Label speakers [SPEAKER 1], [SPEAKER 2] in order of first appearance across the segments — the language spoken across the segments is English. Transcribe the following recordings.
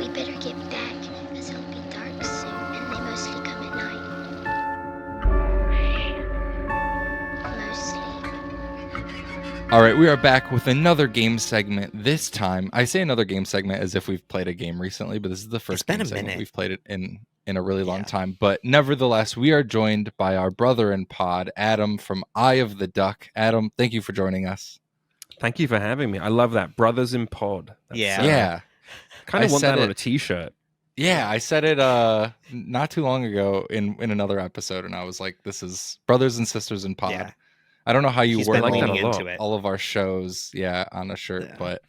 [SPEAKER 1] We better get back, because it'll be dark soon, and they mostly come at night. Mostly.
[SPEAKER 2] All right, we are back with another game segment. This time, I say another game segment as if we've played a game recently, but this is the first game segment we've played it in a really long time. But nevertheless, we are joined by our brother in pod, Adam from Eye of the Duck. Adam, thank you for joining us.
[SPEAKER 3] Thank you for having me. I love that. Brothers in pod.
[SPEAKER 2] Yeah.
[SPEAKER 3] Kind of want that on a t-shirt.
[SPEAKER 2] Yeah, I said it not too long ago in another episode, and I was like, this is brothers and sisters in pod. Yeah. I don't know how you work all of our shows, on a shirt, but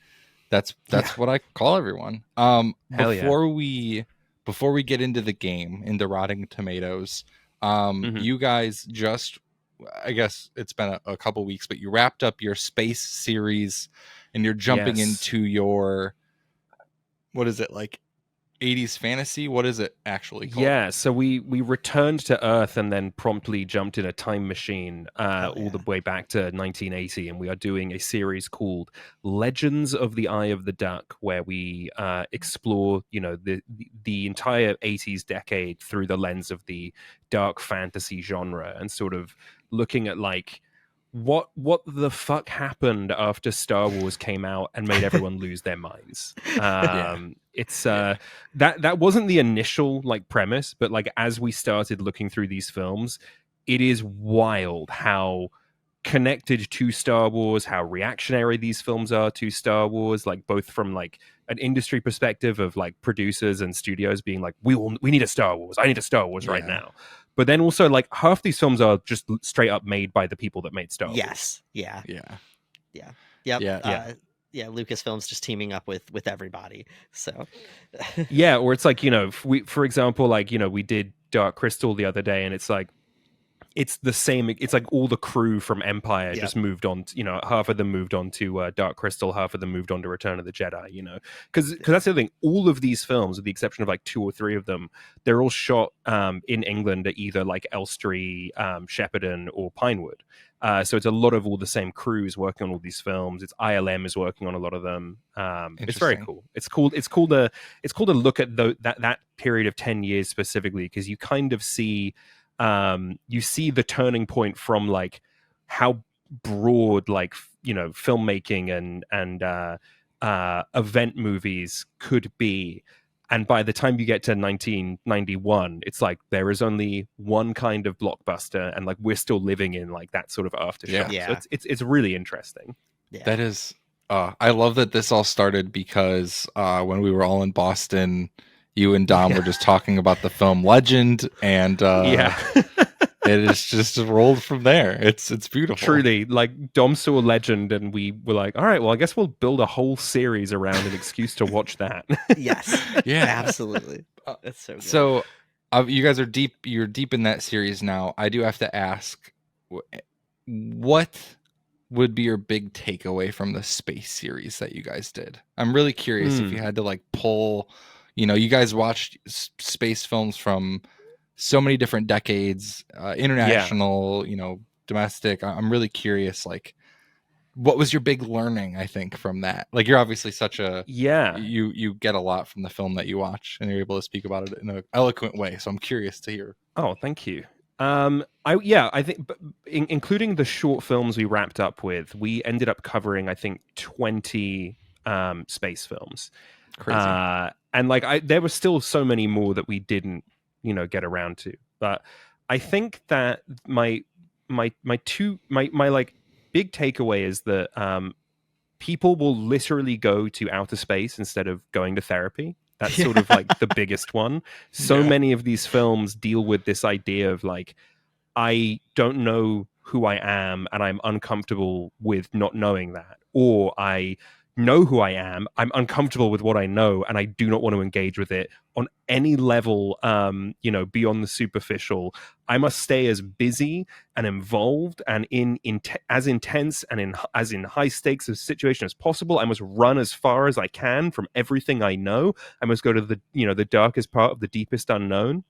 [SPEAKER 2] that's what I call everyone. Before we get into the game, into Rotting Tomatoes, you guys just, I guess it's been a couple weeks, but you wrapped up your space series, and you're jumping into your, what is it, like 80s fantasy? What is it actually called?
[SPEAKER 3] Yeah, so we returned to Earth and then promptly jumped in a time machine all the way back to 1980, and we are doing a series called Legends of the Eye of the Duck, where we explore, the entire 80s decade through the lens of the dark fantasy genre, and sort of looking at like what the fuck happened after Star Wars came out and made everyone lose their minds. It's that wasn't the initial like premise, but like as we started looking through these films, it is wild how connected to Star Wars, how reactionary these films are to Star Wars, like both from like an industry perspective of like producers and studios being like, we need a Star Wars, I need a Star Wars right now. But then also, like, half these films are just straight up made by the people that made Star Wars.
[SPEAKER 4] Yes. Yeah. Lucasfilm's just teaming up with everybody. So.
[SPEAKER 3] Yeah, or it's like, for example, like, we did Dark Crystal the other day, and it's like, it's the same. It's like all the crew from Empire just moved on. Half of them moved on to Dark Crystal, half of them moved on to Return of the Jedi. Because that's the other thing. All of these films, with the exception of like 2 or 3 of them, they're all shot in England at either like Elstree, Shepperton, or Pinewood. So it's a lot of all the same crews working on all these films. It's ILM is working on a lot of them. It's very cool. It's cool to look at that period of 10 years specifically, because you kind of see. You see the turning point from like how broad like filmmaking and event movies could be, and by the time you get to 1991, it's like there is only one kind of blockbuster, and like we're still living in like that sort of aftershock. So it's really interesting.
[SPEAKER 2] That is I love that this all started because when we were all in Boston, you and Dom were just talking about the film Legend, and it is just rolled from there. It's beautiful.
[SPEAKER 3] Truly, like Dom saw Legend, and we were like, all right, well, I guess we'll build a whole series around an excuse to watch that.
[SPEAKER 4] Yes, absolutely. That's so good.
[SPEAKER 2] So you guys are deep. You're deep in that series now. I do have to ask, what would be your big takeaway from the space series that you guys did? I'm really curious if you had to like pull. You guys watched space films from so many different decades, international, domestic. I'm really curious, like, what was your big learning, I think, from that? Like, you're obviously such a... You get a lot from the film that you watch, and you're able to speak about it in an eloquent way. So I'm curious to hear.
[SPEAKER 3] Oh, thank you. I think, including the short films we wrapped up with, we ended up covering, I think, 20 space films.
[SPEAKER 2] Crazy.
[SPEAKER 3] And like there were still so many more that we didn't get around to, but I think that my like big takeaway is that people will literally go to outer space instead of going to therapy. That's sort of like the biggest one. So many of these films deal with this idea of like, I don't know who I am and I'm uncomfortable with not knowing that, or I know who I am, I'm uncomfortable with what I know, and I do not want to engage with it on any level, beyond the superficial. I must stay as busy and involved and as intense and as in high stakes of situation as possible. I must run as far as I can from everything I know. I must go to the darkest part of the deepest unknown.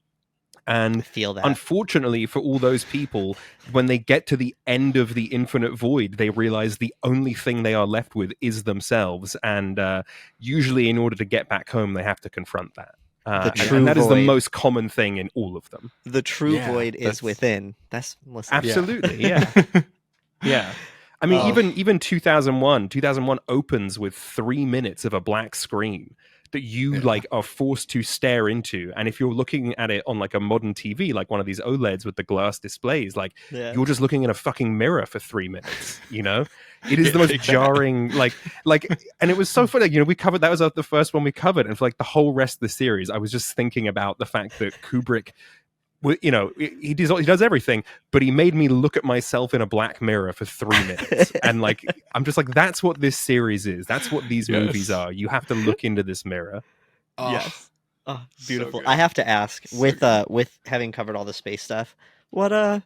[SPEAKER 3] And
[SPEAKER 4] feel that.
[SPEAKER 3] Unfortunately for all those people, when they get to the end of the infinite void, they realize the only thing they are left with is themselves. And usually in order to get back home, they have to confront that. And that is the most common thing in all of them.
[SPEAKER 4] The true void is within. That's
[SPEAKER 3] absolutely, yeah. Yeah. I mean, even 2001 opens with 3 minutes of a black screen that you like are forced to stare into. And if you're looking at it on like a modern TV, like one of these OLEDs with the glass displays, like you're just looking in a fucking mirror for 3 minutes, you know? It is the most jarring, like, and it was so funny, you know, we covered, that was the first one we covered. And for like the whole rest of the series, I was just thinking about the fact that Kubrick, you know, he does everything, but he made me look at myself in a black mirror for 3 minutes. And like, I'm just like, that's what this series is. That's what these movies are. You have to look into this mirror.
[SPEAKER 4] Yes. Oh, beautiful. So I have to ask, with having covered all the space stuff, what are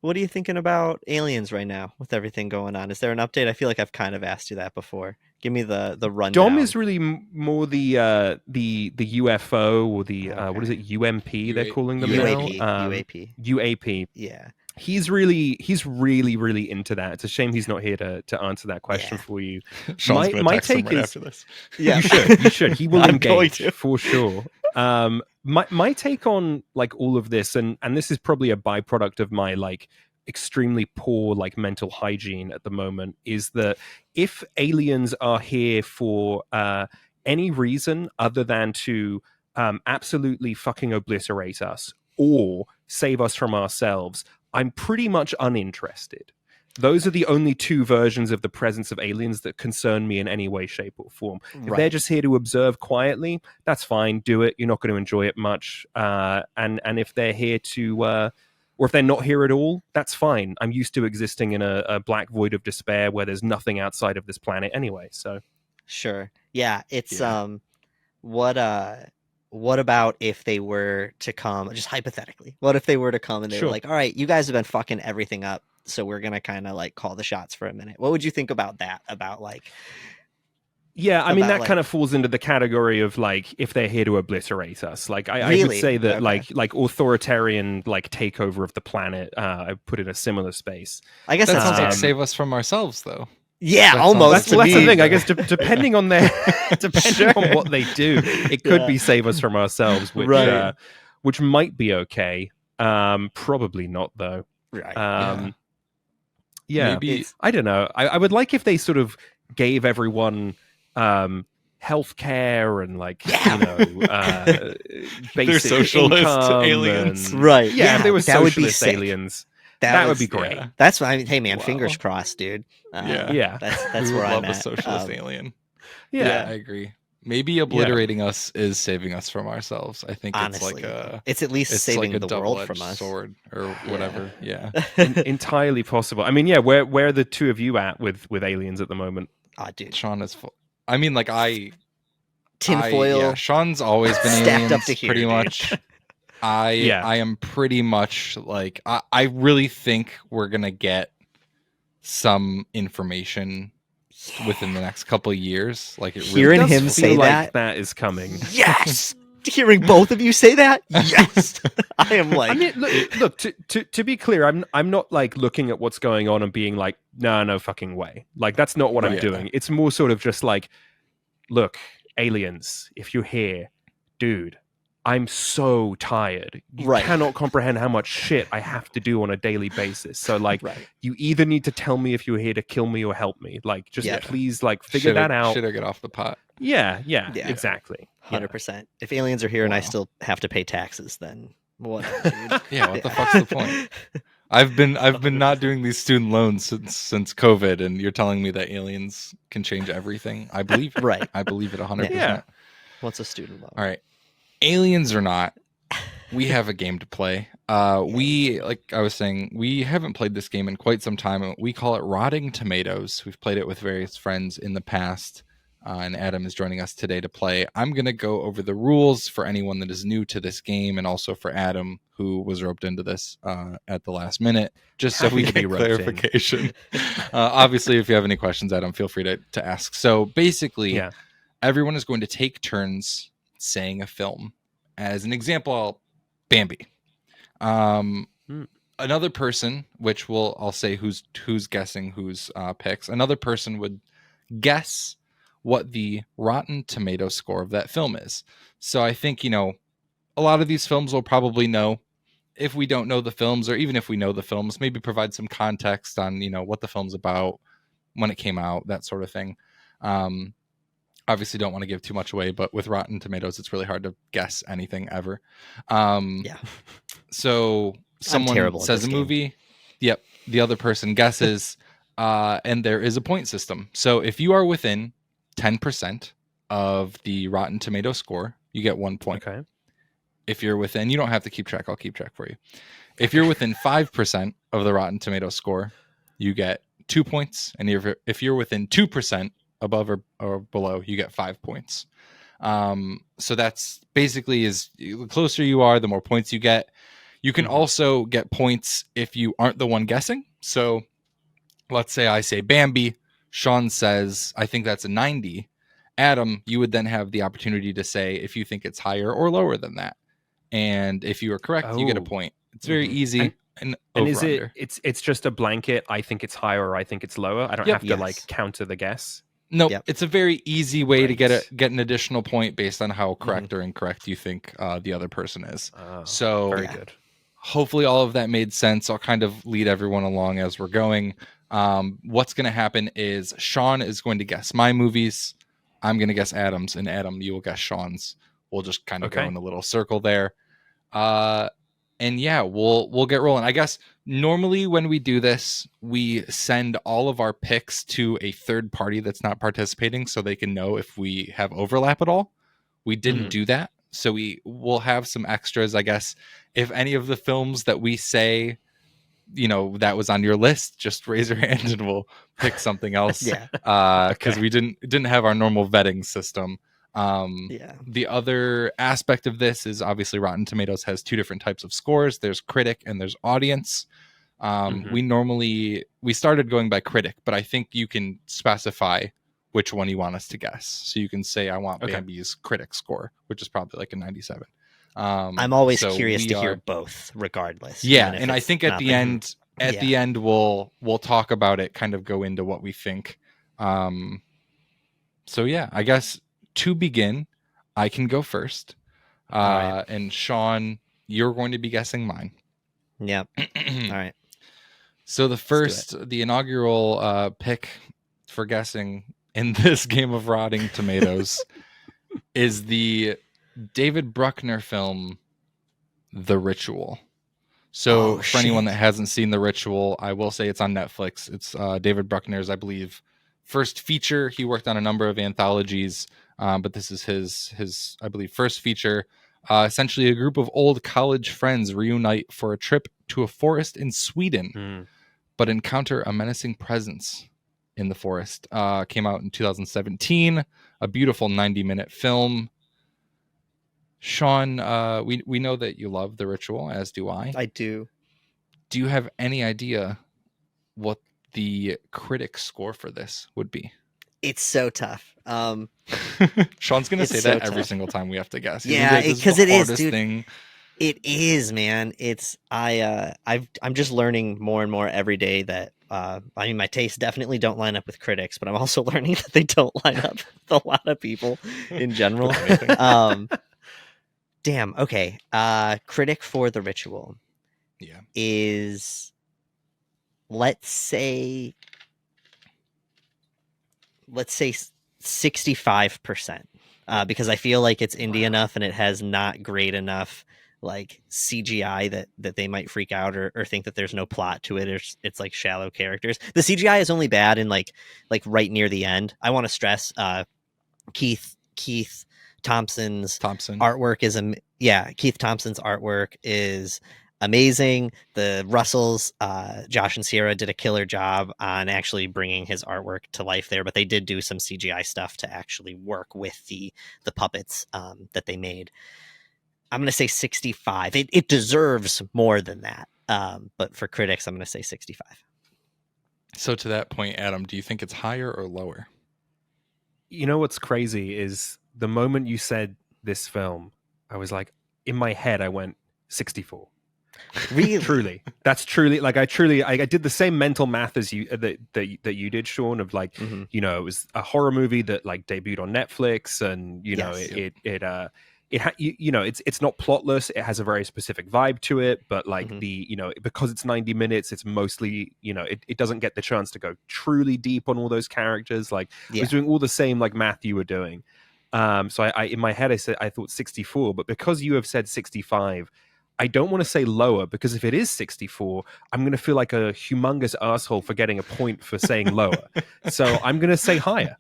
[SPEAKER 4] you thinking about Aliens right now with everything going on? Is there an update? I feel like I've kind of asked you that before. Give me the rundown.
[SPEAKER 3] Dom is really more the UFO or the what is it, UMP? They're calling them
[SPEAKER 4] UAP.
[SPEAKER 3] now. UAP.
[SPEAKER 4] Yeah.
[SPEAKER 3] He's really into that. It's a shame he's not here to answer that question for you. My take is after this. Yeah, you should. He will engage for sure. My take on like all of this, and this is probably a byproduct of my like extremely poor like mental hygiene at the moment, is that if aliens are here for any reason other than to absolutely fucking obliterate us or save us from ourselves, I'm pretty much uninterested. Those are the only two versions of the presence of aliens that concern me in any way, shape, or form. If they're just here to observe quietly, that's fine. Do it. You're not going to enjoy it much. And if they're here to, or if they're not here at all, that's fine. I'm used to existing in a black void of despair where there's nothing outside of this planet anyway. So,
[SPEAKER 4] sure, yeah. It's what about if they were to come, just hypothetically? What if they were to come and they were like, all right, you guys have been fucking everything up, so we're gonna kind of like call the shots for a minute. What would you think about that? About like,
[SPEAKER 3] yeah, I mean that kind of falls into the category of like if they're here to obliterate us. Like I would say that like authoritarian like takeover of the planet. I put in a similar space.
[SPEAKER 4] I guess
[SPEAKER 2] that sounds like save us from ourselves, though.
[SPEAKER 4] Yeah, almost.
[SPEAKER 3] That's the thing. I guess depending on their on what they do, it could be save us from ourselves, which might be okay. Probably not though.
[SPEAKER 4] Right.
[SPEAKER 3] Yeah. Maybe I don't know. I would like if they sort of gave everyone healthcare and like you know basic
[SPEAKER 2] socialist
[SPEAKER 3] income
[SPEAKER 2] aliens,
[SPEAKER 3] right? Yeah, if they were socialist aliens. That would be great.
[SPEAKER 4] Yeah. That's what I mean. Hey, man, fingers crossed, dude. That's where I'm at.
[SPEAKER 2] A socialist alien.
[SPEAKER 3] Yeah,
[SPEAKER 2] I agree. Maybe obliterating us is saving us from ourselves. I think
[SPEAKER 4] honestly,
[SPEAKER 2] it's
[SPEAKER 4] at least saving
[SPEAKER 2] like
[SPEAKER 4] the world from us.
[SPEAKER 2] Sword or whatever. Yeah,
[SPEAKER 3] entirely possible. I mean, yeah, where are the two of you at with aliens at the moment?
[SPEAKER 4] Dude,
[SPEAKER 2] Sean is full. I mean, like
[SPEAKER 4] tinfoil.
[SPEAKER 2] Yeah, Sean's always been
[SPEAKER 4] stacked
[SPEAKER 2] aliens,
[SPEAKER 4] up to here,
[SPEAKER 2] pretty much. I am pretty much like I really think we're gonna get some information within the next couple of years. Like it
[SPEAKER 4] hearing
[SPEAKER 3] really
[SPEAKER 4] him say
[SPEAKER 3] that is coming.
[SPEAKER 4] Yes. Hearing both of you say that, yes. I am like,
[SPEAKER 3] I mean, look. To be clear, I'm not like looking at what's going on and being like, no fucking way. Like that's not what I'm doing. It's more sort of just like, look, aliens, if you're here, dude, I'm so tired. You cannot comprehend how much shit I have to do on a daily basis. So like, you either need to tell me if you're here to kill me or help me. Like, just please, like, figure that out.
[SPEAKER 2] Should I get off the pot?
[SPEAKER 3] Yeah, exactly.
[SPEAKER 4] 100%. If aliens are here and I still have to pay taxes, then what? Dude?
[SPEAKER 2] Yeah, what the fuck's the point? I've been not doing these student loans since COVID, and you're telling me that aliens can change everything. I believe it. I believe it 100%.
[SPEAKER 3] Yeah.
[SPEAKER 4] What's a student loan?
[SPEAKER 2] All right. Aliens or not, we have a game to play. We, like I was saying, we haven't played this game in quite some time. We call it Rotting Tomatoes. We've played it with various friends in the past, and Adam is joining us today to play. I'm going to go over the rules for anyone that is new to this game, and also for Adam, who was roped into this at the last minute, just so we get clarification. Obviously, if you have any questions, Adam, feel free to ask. So basically, everyone is going to take turns saying a film. As an example, Bambi. Another person, which I'll say who's guessing whose picks. Another person would guess what the Rotten Tomato score of that film is. So I think, a lot of these films will probably know. If we don't know the films, or even if we know the films, maybe provide some context on, what the film's about, when it came out, that sort of thing. Obviously don't want to give too much away, but with Rotten Tomatoes, it's really hard to guess anything ever. So someone says a movie. Yep. The other person guesses, and there is a point system. So if you are within 10% of the Rotten Tomato score, you get 1 point.
[SPEAKER 3] Okay.
[SPEAKER 2] If you're within, you don't have to keep track. I'll keep track for you. If you're within 5% of the Rotten Tomato score, you get 2 points. And if you're within 2% above or below, you get 5 points. So that's basically the closer you are, the more points you get. You can also get points if you aren't the one guessing. So let's say I say Bambi. Sean says, I think that's a 90. Adam, you would then have the opportunity to say if you think it's higher or lower than that. And if you are correct, you get a point. It's very easy. And
[SPEAKER 3] is it? It's just a blanket. I think it's higher or I think it's lower. I don't have to counter the guess.
[SPEAKER 2] No, It's a very easy way to get an additional point based on how correct or incorrect you think the other person is. So
[SPEAKER 3] very good.
[SPEAKER 2] Hopefully all of that made sense. I'll kind of lead everyone along as we're going. What's going to happen is Sean is going to guess my movies. I'm going to guess Adam's, and Adam, you will guess Sean's. We'll just kind of go in a little circle there. And yeah, we'll get rolling. I guess normally when we do this, we send all of our picks to a third party that's not participating so they can know if we have overlap at all. We didn't do that. So we'll have some extras, I guess. If any of the films that we say, that was on your list, just raise your hand and we'll pick something else. Because we didn't have our normal vetting system. The other aspect of this is obviously Rotten Tomatoes has two different types of scores. There's critic and there's audience. We started going by critic, but I think you can specify which one you want us to guess. So you can say, I want Bambi's critic score, which is probably like a 97.
[SPEAKER 4] I'm always curious to hear both regardless.
[SPEAKER 2] Yeah. And I think at the end, we'll talk about it, kind of go into what we think. So yeah, I guess to begin, I can go first. Right. And Sean, you're going to be guessing mine.
[SPEAKER 4] Yep. All right.
[SPEAKER 2] So the inaugural pick for guessing in this game of Rotting Tomatoes is the David Bruckner film, The Ritual. So for anyone that hasn't seen The Ritual, I will say it's on Netflix. It's David Bruckner's, I believe, first feature. He worked on a number of anthologies, but this is his I believe, first feature. Essentially, a group of old college friends reunite for a trip to a forest in Sweden, but encounter a menacing presence in the forest. Came out in 2017, a beautiful 90-minute film. Sean, we know that you love The Ritual, as do I.
[SPEAKER 4] I do.
[SPEAKER 2] Do you have any idea what the critic score for this would be?
[SPEAKER 4] It's so tough.
[SPEAKER 2] Sean's gonna say that every single time we have to guess.
[SPEAKER 4] Yeah, because it is, dude. Thing. It is, man. It's I'm just learning more and more every day that my tastes definitely don't line up with critics, but I'm also learning that they don't line up with a lot of people in general. Damn. Okay. Critic for The Ritual. Is let's say 65%, because I feel like it's indie enough and it has not great enough like CGI that they might freak out or think that there's no plot to it, or it's like shallow characters. The CGI is only bad in like right near the end. I want to stress Keith Thompson's artwork is Keith Thompson's artwork is amazing. The Russells, Josh and Sierra did a killer job on actually bringing his artwork to life there, but they did do some CGI stuff to actually work with the puppets that they made. I'm going to say 65. It deserves more than that. But for critics, I'm going to say 65.
[SPEAKER 2] So to that point, Adam, do you think it's higher or lower?
[SPEAKER 3] You know what's crazy is the moment you said this film, I was like, in my head, I went 64.
[SPEAKER 4] Really?
[SPEAKER 3] Truly, that's truly like I did the same mental math as you that you did, Sean. Of like, you know, it was a horror movie that like debuted on Netflix, and you know, you know, it's not plotless. It has a very specific vibe to it, but like you know, because it's 90 minutes, it's mostly, you know, it doesn't get the chance to go truly deep on all those characters. Like I was doing all the same like math you were doing. So I in my head I thought 64, but because you have said 65. I don't want to say lower, because if it is 64, I'm going to feel like a humongous asshole for getting a point for saying lower. So I'm going to say higher.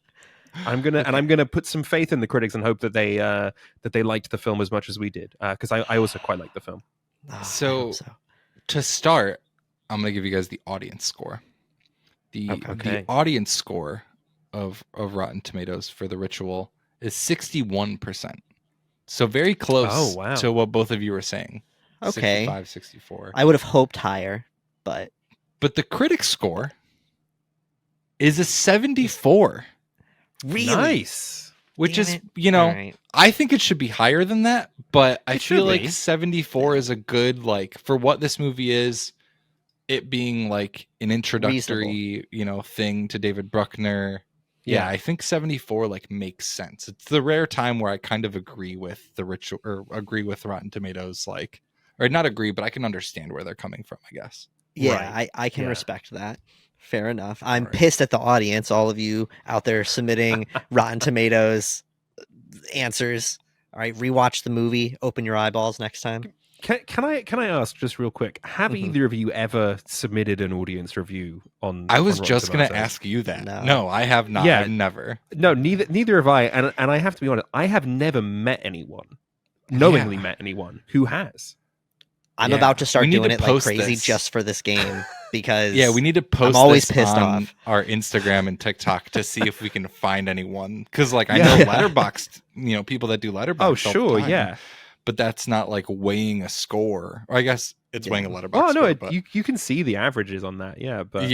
[SPEAKER 3] I'm gonna put some faith in the critics and hope that they liked the film as much as we did, because I also quite like the film.
[SPEAKER 2] So to start, I'm gonna give you guys the audience score. The audience score of Rotten Tomatoes for The Ritual is 61%. So very close to what both of you were saying.
[SPEAKER 4] Okay.
[SPEAKER 2] 65, 64.
[SPEAKER 4] I would have hoped higher, but
[SPEAKER 2] the critic score is a 74.
[SPEAKER 4] Really?
[SPEAKER 3] Nice.
[SPEAKER 2] Which is, you know, I think it should be higher than that, but I feel like 74 is a good, like, for what this movie is, it being like an introductory, you know, thing to David Bruckner. Yeah, I think 74 like makes sense. It's the rare time where I kind of agree with The Ritual, or agree with Rotten Tomatoes, like, or not agree, but I can understand where they're coming from, I guess.
[SPEAKER 4] Yeah, I can respect that. Fair enough. I'm pissed at the audience, all of you out there submitting Rotten Tomatoes answers. All right, rewatch the movie, open your eyeballs next time.
[SPEAKER 3] Can I ask just real quick? Have either of you ever submitted an audience review on?
[SPEAKER 2] I was just going to ask you that. No, I have not.
[SPEAKER 3] Yeah,
[SPEAKER 2] I've never.
[SPEAKER 3] No, neither have I. And I have to be honest, I have never met anyone, knowingly met anyone who has.
[SPEAKER 4] I'm about to start doing it like crazy just for this game, because
[SPEAKER 2] we need to post.
[SPEAKER 4] I'm always
[SPEAKER 2] this
[SPEAKER 4] pissed
[SPEAKER 2] on
[SPEAKER 4] off
[SPEAKER 2] our Instagram and TikTok to see if we can find anyone. Because like I know Letterboxd, you know, people that do Letterboxd.
[SPEAKER 3] Oh sure, yeah.
[SPEAKER 2] But that's not like weighing a score. Or I guess it's weighing a Letterboxd.
[SPEAKER 3] Oh no,
[SPEAKER 2] score,
[SPEAKER 3] you can see the averages on that. Yeah, but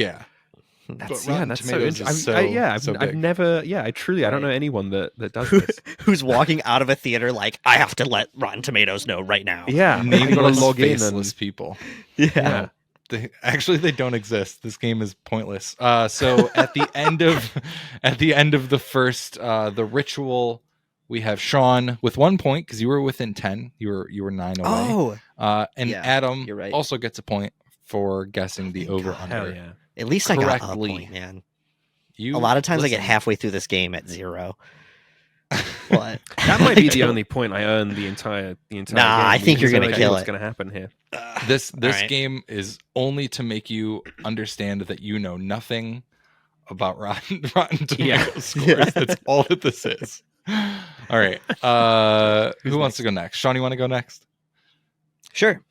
[SPEAKER 3] that's so
[SPEAKER 2] interesting.
[SPEAKER 3] I've never. Yeah, I don't know anyone that does this.
[SPEAKER 4] Who's walking out of a theater like, I have to let Rotten Tomatoes know right now.
[SPEAKER 3] Yeah,
[SPEAKER 2] nameless,
[SPEAKER 3] log in
[SPEAKER 2] faceless people.
[SPEAKER 4] Yeah.
[SPEAKER 2] They don't exist. This game is pointless. So at the end of the first The Ritual, we have Sean with 1 point because you were within 10. You were 9 away. And Adam also gets a point for guessing the over under.
[SPEAKER 3] Hell yeah.
[SPEAKER 4] At least I got a point, man. A lot of times I get halfway through this game at 0. But
[SPEAKER 3] that might be the only point I earn the entire game.
[SPEAKER 4] I think you're gonna kill it.
[SPEAKER 3] What's gonna happen here?
[SPEAKER 2] This game is only to make you understand that you know nothing about Rotten Tomatoes scores. That's all that this is. All right. Who wants to go next? Sean, you want to go next?
[SPEAKER 4] Sure.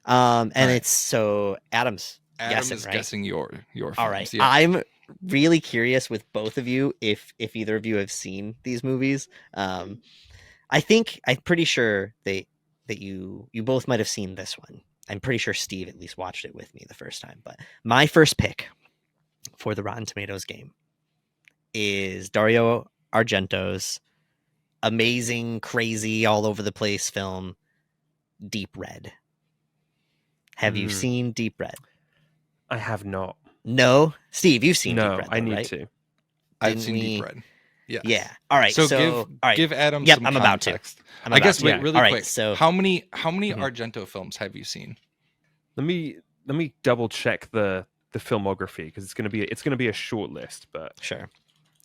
[SPEAKER 4] It's so Adam's
[SPEAKER 2] guessing your films.
[SPEAKER 4] All right. Yeah. I'm really curious with both of you if either of you have seen these movies. I'm pretty sure that you both might have seen this one. I'm pretty sure Steve at least watched it with me the first time. But my first pick for the Rotten Tomatoes game is Dario Argento's amazing, crazy, all over the place film, Deep Red. Have you seen Deep Red?
[SPEAKER 3] I have not.
[SPEAKER 4] No? Steve, you've seen Deep Red, though,
[SPEAKER 3] I need
[SPEAKER 4] right?
[SPEAKER 3] to.
[SPEAKER 2] I've seen Deep Red. Yes.
[SPEAKER 4] Yeah. All right. So
[SPEAKER 2] give Adam some
[SPEAKER 4] I'm
[SPEAKER 2] context.
[SPEAKER 4] About to.
[SPEAKER 2] Wait, really quick.
[SPEAKER 4] Right, so
[SPEAKER 2] how many Argento films have you seen?
[SPEAKER 3] Let me double check the filmography, because it's gonna be a short list, but
[SPEAKER 4] sure.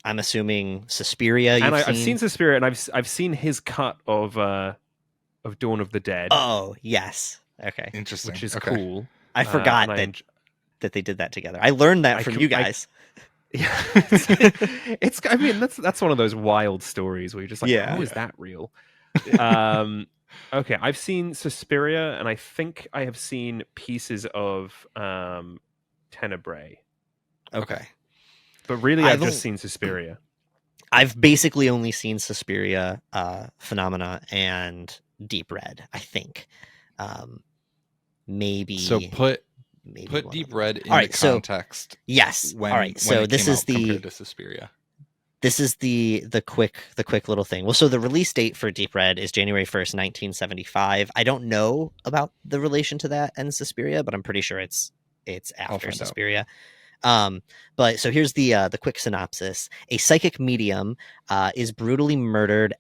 [SPEAKER 4] I'm assuming Suspiria.
[SPEAKER 3] I've seen Suspiria, and I've seen his cut of Dawn of the Dead.
[SPEAKER 4] Oh yes. Okay.
[SPEAKER 2] Interesting.
[SPEAKER 3] Which is cool.
[SPEAKER 4] I forgot that they did that together. I learned that from you guys.
[SPEAKER 3] I mean, that's one of those wild stories where you're just like, how is that real? Okay, I've seen Suspiria, and I think I have seen pieces of Tenebrae.
[SPEAKER 4] Okay.
[SPEAKER 3] But really, I've just seen Suspiria.
[SPEAKER 4] I've basically only seen Suspiria, Phenomena, and Deep Red, I think. Maybe.
[SPEAKER 2] So put Deep Red in the context.
[SPEAKER 4] Yes.
[SPEAKER 2] When,
[SPEAKER 4] all right. So this is
[SPEAKER 2] compared to Suspiria.
[SPEAKER 4] This is the quick little thing. Well, so the release date for Deep Red is January 1st, 1975. I don't know about the relation to that and Suspiria, but I'm pretty sure it's after Suspiria. But so here's the quick synopsis. A psychic medium is brutally murdered,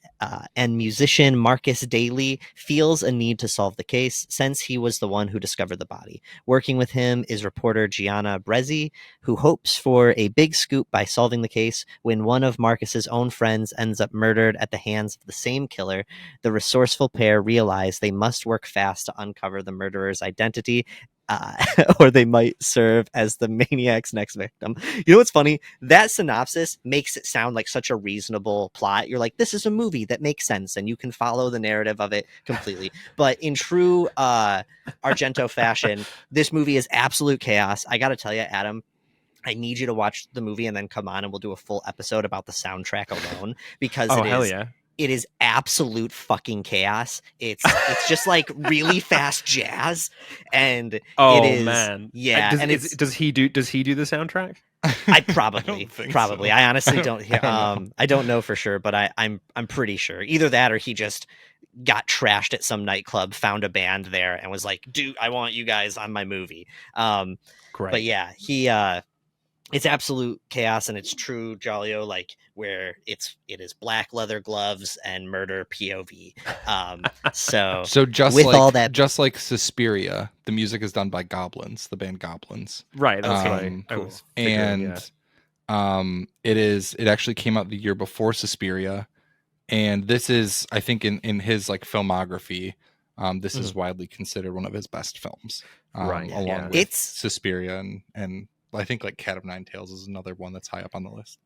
[SPEAKER 4] and musician Marcus Daly feels a need to solve the case since he was the one who discovered the body. Working with him is reporter Gianna Brezzi, who hopes for a big scoop by solving the case. When one of Marcus's own friends ends up murdered at the hands of the same killer, the resourceful pair realize they must work fast to uncover the murderer's identity, or they might serve as the maniac's next victim. You know what's funny? That synopsis makes it sound like such a reasonable plot. You're like, this is a movie that makes sense, and you can follow the narrative of it completely. But in true Argento fashion, this movie is absolute chaos. I got to tell you, Adam, I need you to watch the movie and then come on and we'll do a full episode about the soundtrack alone, because it is absolute fucking chaos. It's just like really fast jazz, and it is,
[SPEAKER 3] man,
[SPEAKER 4] yeah.
[SPEAKER 3] Does he do the soundtrack?
[SPEAKER 4] I probably
[SPEAKER 2] So.
[SPEAKER 4] I honestly don't. I don't know for sure, but I'm pretty sure either that or he just got trashed at some nightclub, found a band there, and was like, "Dude, I want you guys on my movie."
[SPEAKER 3] Great.
[SPEAKER 4] But yeah, he. It's absolute chaos, and it's true Jolio, like where it is black leather gloves and murder POV. So
[SPEAKER 2] just
[SPEAKER 4] with
[SPEAKER 2] like
[SPEAKER 4] all that,
[SPEAKER 2] just like Suspiria, the music is done by Goblins, the band Goblins.
[SPEAKER 3] Right. That's right.
[SPEAKER 2] Cool. And it actually came out the year before Suspiria, and this is, I think, in his like filmography, this is widely considered one of his best films.
[SPEAKER 3] Right.
[SPEAKER 2] Along with Suspiria and I think like Cat of Nine Tails is another one that's high up on the list.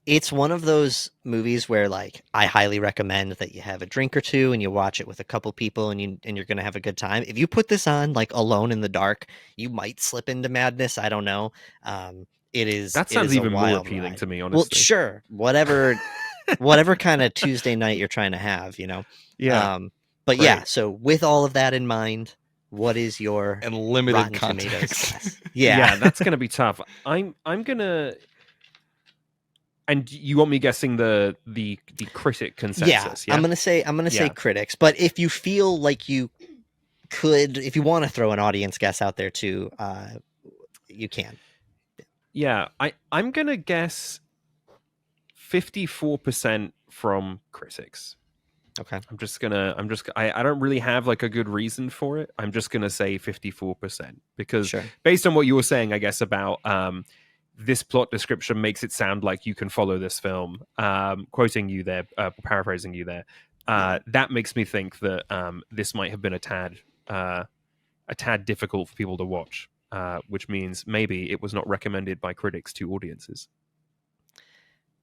[SPEAKER 4] It's one of those movies where like I highly recommend that you have a drink or two and you watch it with a couple people and you're going to have a good time. If you put this on like alone in the dark, you might slip into madness. I don't know. That
[SPEAKER 3] sounds even more appealing to me, honestly.
[SPEAKER 4] Well, sure. Whatever kind of Tuesday night you're trying to have, you know?
[SPEAKER 3] Yeah.
[SPEAKER 4] But right. Yeah, so with all of that in mind, what is your
[SPEAKER 2] and limited
[SPEAKER 4] Rotten
[SPEAKER 2] context?
[SPEAKER 4] Tomatoes?
[SPEAKER 3] Yeah, that's gonna be tough. I'm gonna. And you want me guessing the critic consensus?
[SPEAKER 4] Yeah, I'm gonna say critics. But if you feel like you could, if you want to throw an audience guess out there too, you can.
[SPEAKER 3] Yeah, I'm gonna guess 54% from critics.
[SPEAKER 4] Okay.
[SPEAKER 3] I don't really have like a good reason for it. I'm just going to say 54% because
[SPEAKER 4] sure.
[SPEAKER 3] Based on what you were saying, I guess, about this plot description makes it sound like you can follow this film. Quoting you there, paraphrasing you there. That makes me think that this might have been a tad difficult for people to watch, which means maybe it was not recommended by critics to audiences.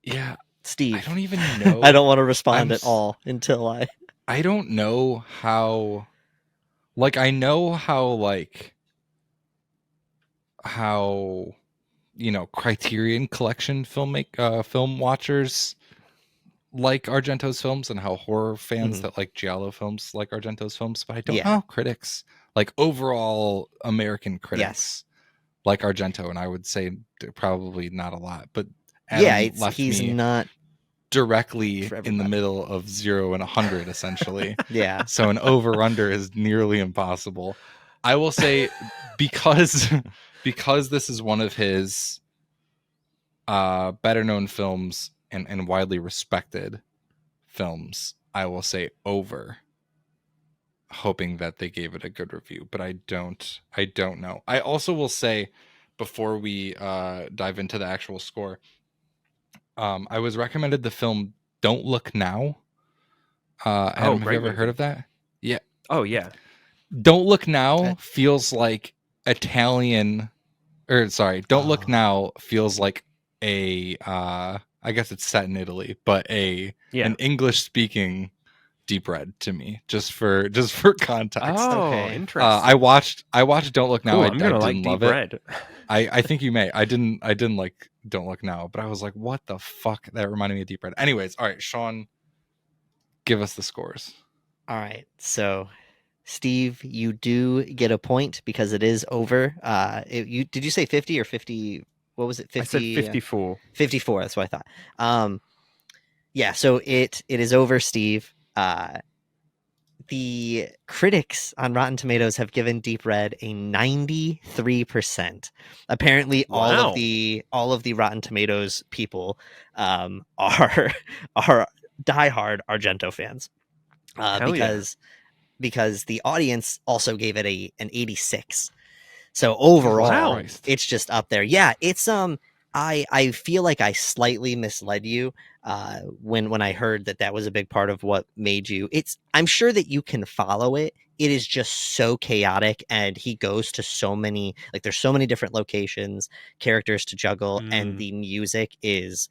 [SPEAKER 2] Yeah.
[SPEAKER 4] Steve,
[SPEAKER 2] I don't even know.
[SPEAKER 4] I don't want to respond at all until
[SPEAKER 2] I don't know how. Like, I know how Criterion Collection film watchers like Argento's films, and how horror fans that like giallo films like Argento's films. But I don't know how critics, like overall American critics, like Argento, and I would say probably not a lot. But Adam
[SPEAKER 4] he's not
[SPEAKER 2] directly in the middle of 0 and 100 essentially.
[SPEAKER 4] Yeah.
[SPEAKER 2] So an over-under is nearly impossible. I will say because this is one of his better known films and widely respected films, I will say over, hoping that they gave it a good review, but I don't know. I also will say, before we dive into the actual score, I was recommended the film Don't Look Now. Adam, have you ever heard of that? Yeah.
[SPEAKER 3] Oh, yeah.
[SPEAKER 2] Don't Look Now feels like Don't Look Now feels like a, I guess it's set in Italy, but an English-speaking Deep Red to me, just for context.
[SPEAKER 3] Oh, interesting.
[SPEAKER 2] I watched Don't Look Now.
[SPEAKER 3] Cool,
[SPEAKER 2] I
[SPEAKER 3] I'm gonna
[SPEAKER 2] didn't
[SPEAKER 3] like
[SPEAKER 2] love
[SPEAKER 3] Deep
[SPEAKER 2] it.
[SPEAKER 3] Red.
[SPEAKER 2] I think you may. I didn't like Don't Look Now, but I was like, what the fuck? That reminded me of Deep Red. Anyways, all right, Sean, give us the scores.
[SPEAKER 4] All right. So, Steve, you do get a point because it is over. Did you say 50 or 50? what was it? 50,
[SPEAKER 3] I said 54.
[SPEAKER 4] 54. That's what I thought. Yeah. So it is over, Steve. The critics on Rotten Tomatoes have given Deep Red a 93%. Apparently, all of the Rotten Tomatoes people are diehard Argento fans, because the audience also gave it an 86. So overall, it's just up there. Yeah, it's I feel like I slightly misled you when I heard that was a big part of what made you. I'm sure that you can follow it. It is just so chaotic, and he goes to so many, like, there's so many different locations, characters to juggle, and the music is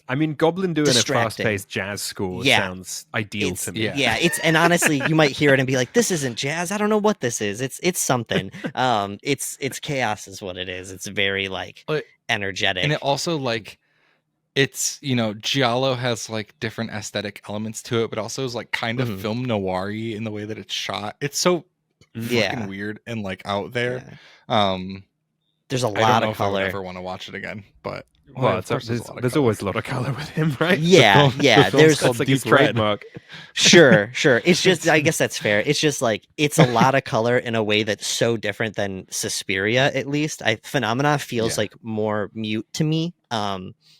[SPEAKER 3] I mean, Goblin doing
[SPEAKER 4] distracting.
[SPEAKER 3] a fast-paced jazz score sounds ideal to me.
[SPEAKER 4] Yeah, and honestly, you might hear it and be like, "This isn't jazz. I don't know what this is. It's something. It's chaos, is what it is. It's very like energetic,
[SPEAKER 2] and it also like it's Giallo has like different aesthetic elements to it, but also is like kind of film noir-y in the way that it's shot. It's so fucking weird and like out there.
[SPEAKER 4] Yeah. There's a lot
[SPEAKER 2] I don't know
[SPEAKER 4] of
[SPEAKER 2] if
[SPEAKER 4] color.
[SPEAKER 2] I would ever want to watch it again, but.
[SPEAKER 3] Well, there's always a lot of color with him, right?
[SPEAKER 4] Yeah,
[SPEAKER 3] There's like his trademark.
[SPEAKER 4] Sure. It's just, I guess that's fair. It's just like, it's a lot of color in a way that's so different than Suspiria. At least Phenomena feels like more mute to me,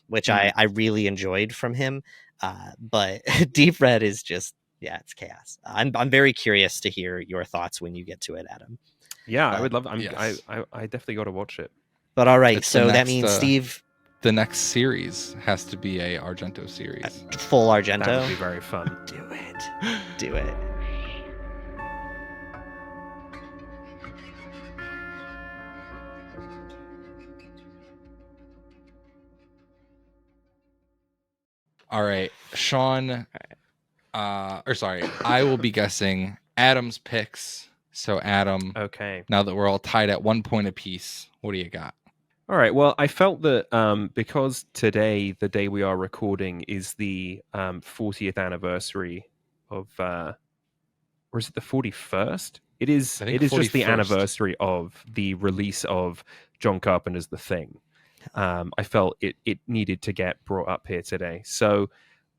[SPEAKER 4] which I really enjoyed from him. But Deep Red is just, it's chaos. I'm very curious to hear your thoughts when you get to it, Adam.
[SPEAKER 3] Yeah, I would love. I definitely got to watch it.
[SPEAKER 4] But all right, so that means Steve.
[SPEAKER 2] The next series has to be a Argento series.
[SPEAKER 4] Full Argento.
[SPEAKER 3] That would be very fun.
[SPEAKER 4] Do it.
[SPEAKER 2] All right, Sean. I will be guessing Adam's picks. So Adam.
[SPEAKER 3] Okay.
[SPEAKER 2] Now that we're all tied at 1 point apiece, what do you got?
[SPEAKER 3] All right. Well, I felt that because today, the day we are recording, is the 40th anniversary of, or is it the 41st? It is. It is 41st. Just the anniversary of the release of John Carpenter's The Thing. I felt it needed to get brought up here today. So,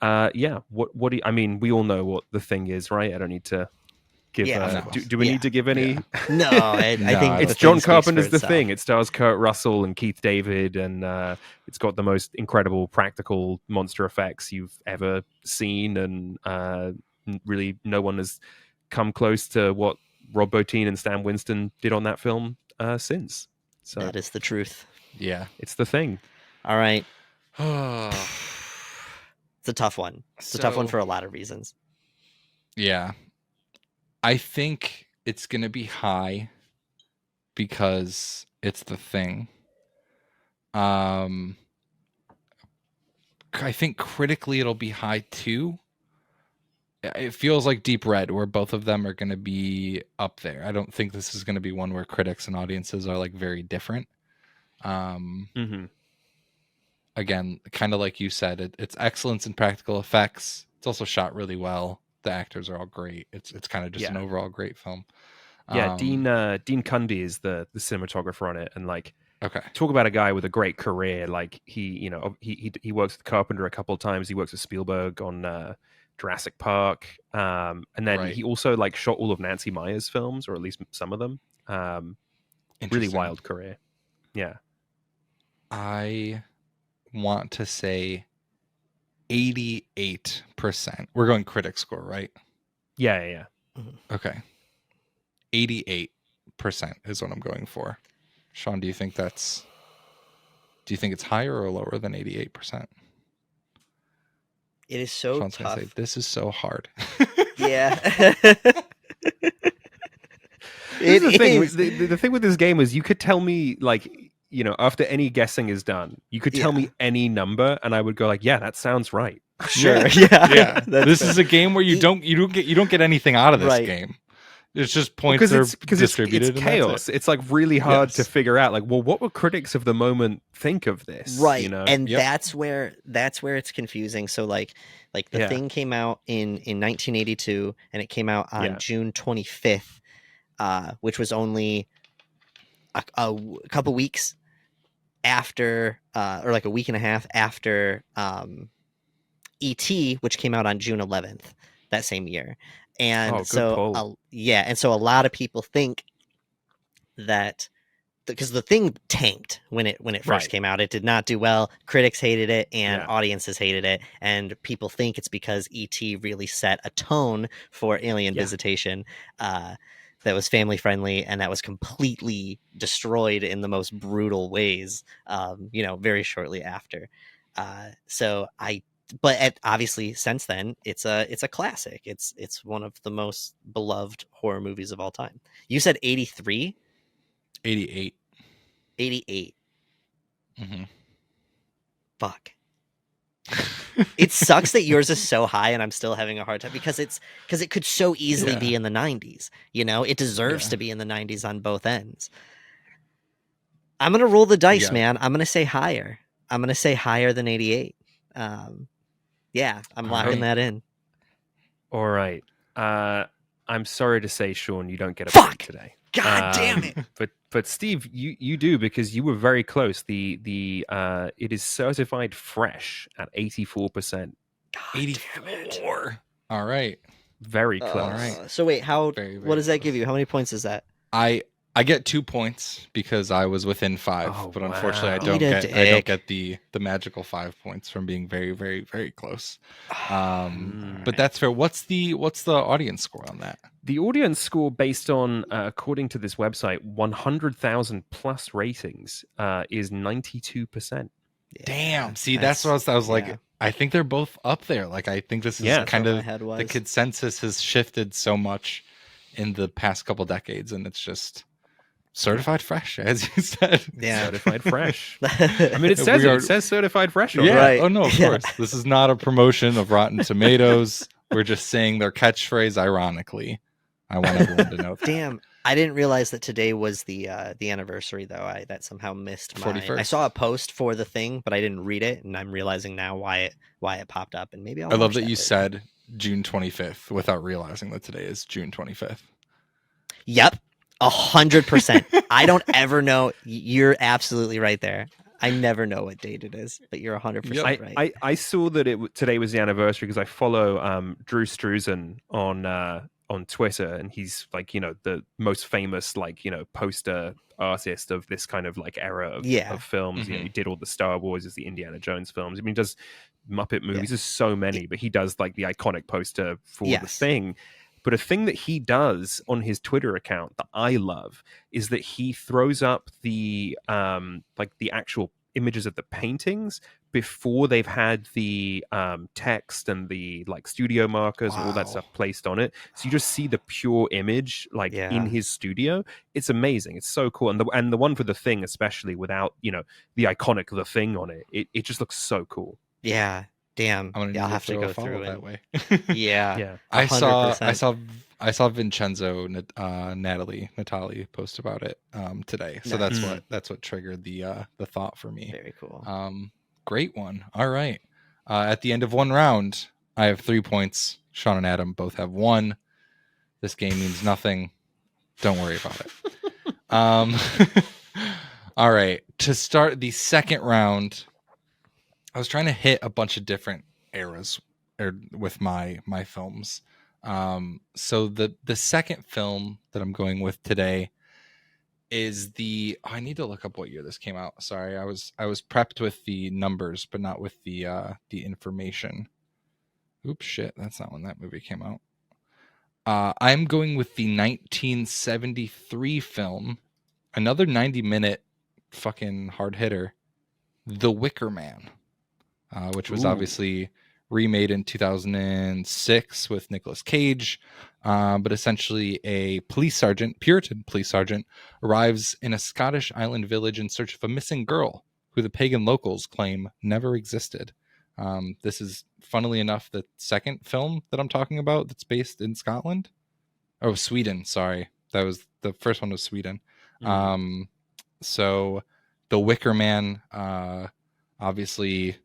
[SPEAKER 3] what do you, I mean? We all know what The Thing is, right? I don't need to. Do we need to give any?
[SPEAKER 4] No, I think
[SPEAKER 3] it's John Carpenter's The Thing. It stars Kurt Russell and Keith David, and it's got the most incredible practical monster effects you've ever seen, and really no one has come close to what Rob Bottin and Stan Winston did on that film since. So
[SPEAKER 4] that is the truth.
[SPEAKER 2] Yeah,
[SPEAKER 3] it's The Thing.
[SPEAKER 4] All right. It's a tough one. It's a tough one for a lot of reasons.
[SPEAKER 2] Yeah. I think it's going to be high because it's The Thing. I think critically it'll be high too. It feels like Deep Red, where both of them are going to be up there. I don't think this is going to be one where critics and audiences are like very different. Again, kind of like you said, it's excellence in practical effects. It's also shot really well. The actors are all great. It's kind of just an overall great film.
[SPEAKER 3] Yeah, Dean Cundy is the cinematographer on it, and like, talk about a guy with a great career. Like he works with Carpenter a couple of times. He works with Spielberg on Jurassic Park, and then he also like shot all of Nancy Meyer's films, or at least some of them. Really wild career. Yeah,
[SPEAKER 2] I want to say 88%. We're going critic score, right?
[SPEAKER 3] Yeah.
[SPEAKER 2] Okay. 88% is what I'm going for. Sean, do you think it's higher or lower than 88%?
[SPEAKER 4] It is so
[SPEAKER 2] Sean's
[SPEAKER 4] tough.
[SPEAKER 2] Gonna say, this is so hard.
[SPEAKER 4] Yeah.
[SPEAKER 3] The thing with this game is you could tell me, like, after any guessing is done, you could tell me any number, and I would go like, "Yeah, that sounds right."
[SPEAKER 4] Sure. Yeah.
[SPEAKER 2] This is a game where you don't get anything out of this game. It's just points are distributed.
[SPEAKER 3] It's chaos. It's like really hard to figure out. Like, well, what would critics of the moment think of this?
[SPEAKER 4] Right. And that's where it's confusing. So like the Thing came out in 1982, and it came out on June 25th, which was only a couple weeks after, or like a week and a half after E.T., which came out on June 11th that same year. And
[SPEAKER 3] good call.
[SPEAKER 4] and so a lot of people think that because the thing tanked when it first came out. It did not do well. Critics hated it and audiences hated it, and people think it's because E.T. really set a tone for alien visitation that was family friendly, and that was completely destroyed in the most brutal ways very shortly after. But obviously since then it's a classic. It's one of the most beloved horror movies of all time. You said 83?
[SPEAKER 2] 88.
[SPEAKER 4] 88.
[SPEAKER 2] Mm-hmm.
[SPEAKER 4] Fuck. It sucks that yours is so high and I'm still having a hard time because it could so easily be in the 90s. It deserves to be in the 90s on both ends. I'm going to roll the dice, man. I'm going to say higher. I'm going to say higher than 88. I'm locking that in.
[SPEAKER 3] All right. I'm sorry to say, Sean, you don't get a point today.
[SPEAKER 4] God damn it!
[SPEAKER 3] But Steve, you do, because you were very close. The it is certified fresh at 84%.
[SPEAKER 2] 84. All right.
[SPEAKER 3] Very close.
[SPEAKER 2] All right.
[SPEAKER 4] So wait, what does that give you? How many points is that?
[SPEAKER 2] I get 2 points because I was within 5, but unfortunately I don't get the magical 5 points from being very, very, very close. But that's fair. What's the audience score on that?
[SPEAKER 3] The audience score, based on according to this website, 100,000 plus ratings, is 92%.
[SPEAKER 2] Damn. See, that's what I was like. I think they're both up there. Like, I think this is kind of the consensus has shifted so much in the past couple decades, and it's just certified fresh, as you said.
[SPEAKER 3] Yeah, certified fresh. I mean, it says certified fresh.
[SPEAKER 2] Yeah. Right. Oh no, of course. This is not a promotion of Rotten Tomatoes. We're just saying their catchphrase ironically. I want everyone to know that.
[SPEAKER 4] Damn, I didn't realize that today was the anniversary, though. That somehow missed
[SPEAKER 2] 41st.
[SPEAKER 4] I saw a post for the thing, but I didn't read it, and I'm realizing now why it popped up. And maybe I
[SPEAKER 2] love that you said June 25th without realizing that today is June 25th.
[SPEAKER 4] Yep, 100%. I don't ever know. You're absolutely right there. I never know what date it is, but you're 100% right.
[SPEAKER 3] I saw that today was the anniversary because I follow Drew Struzan on Twitter, and he's like, the most famous poster artist of this kind of era of films.
[SPEAKER 2] Mm-hmm.
[SPEAKER 3] He did all the Star Wars, the Indiana Jones films. I mean, he does Muppet movies. There's so many, but he does the iconic poster for the thing. But a thing that he does on his Twitter account that I love is that he throws up the the actual images of the paintings before they've had the text and the studio markers and all that stuff placed on it. So you just see the pure image in his studio. It's amazing. It's so cool. And the one for the thing, especially without the iconic The Thing on it, it just looks so cool.
[SPEAKER 4] Yeah. Damn.
[SPEAKER 2] I'll
[SPEAKER 4] have to go through
[SPEAKER 2] that way.
[SPEAKER 4] Yeah.
[SPEAKER 2] I saw Vincenzo Natalie post about it today. So that's what triggered the thought for me.
[SPEAKER 4] Very cool.
[SPEAKER 2] Great one. All right. At the end of one round, I have 3 points. Sean and Adam both have 1. This game means nothing. Don't worry about it. All right. To start the second round, I was trying to hit a bunch of different eras with my films. So the second film that I'm going with today is I need to look up what year this came out. Sorry, I was prepped with the numbers, but not with the information. Oops, shit, that's not when that movie came out. I'm going with the 1973 film, another 90-minute fucking hard hitter, The Wicker Man. Which was obviously remade in 2006 with Nicolas Cage, but essentially a Puritan police sergeant, arrives in a Scottish island village in search of a missing girl who the pagan locals claim never existed. This is, funnily enough, the second film that I'm talking about that's based in Scotland. Oh, Sweden, sorry. That was the first one was Sweden. Mm-hmm. So The Wicker Man, obviously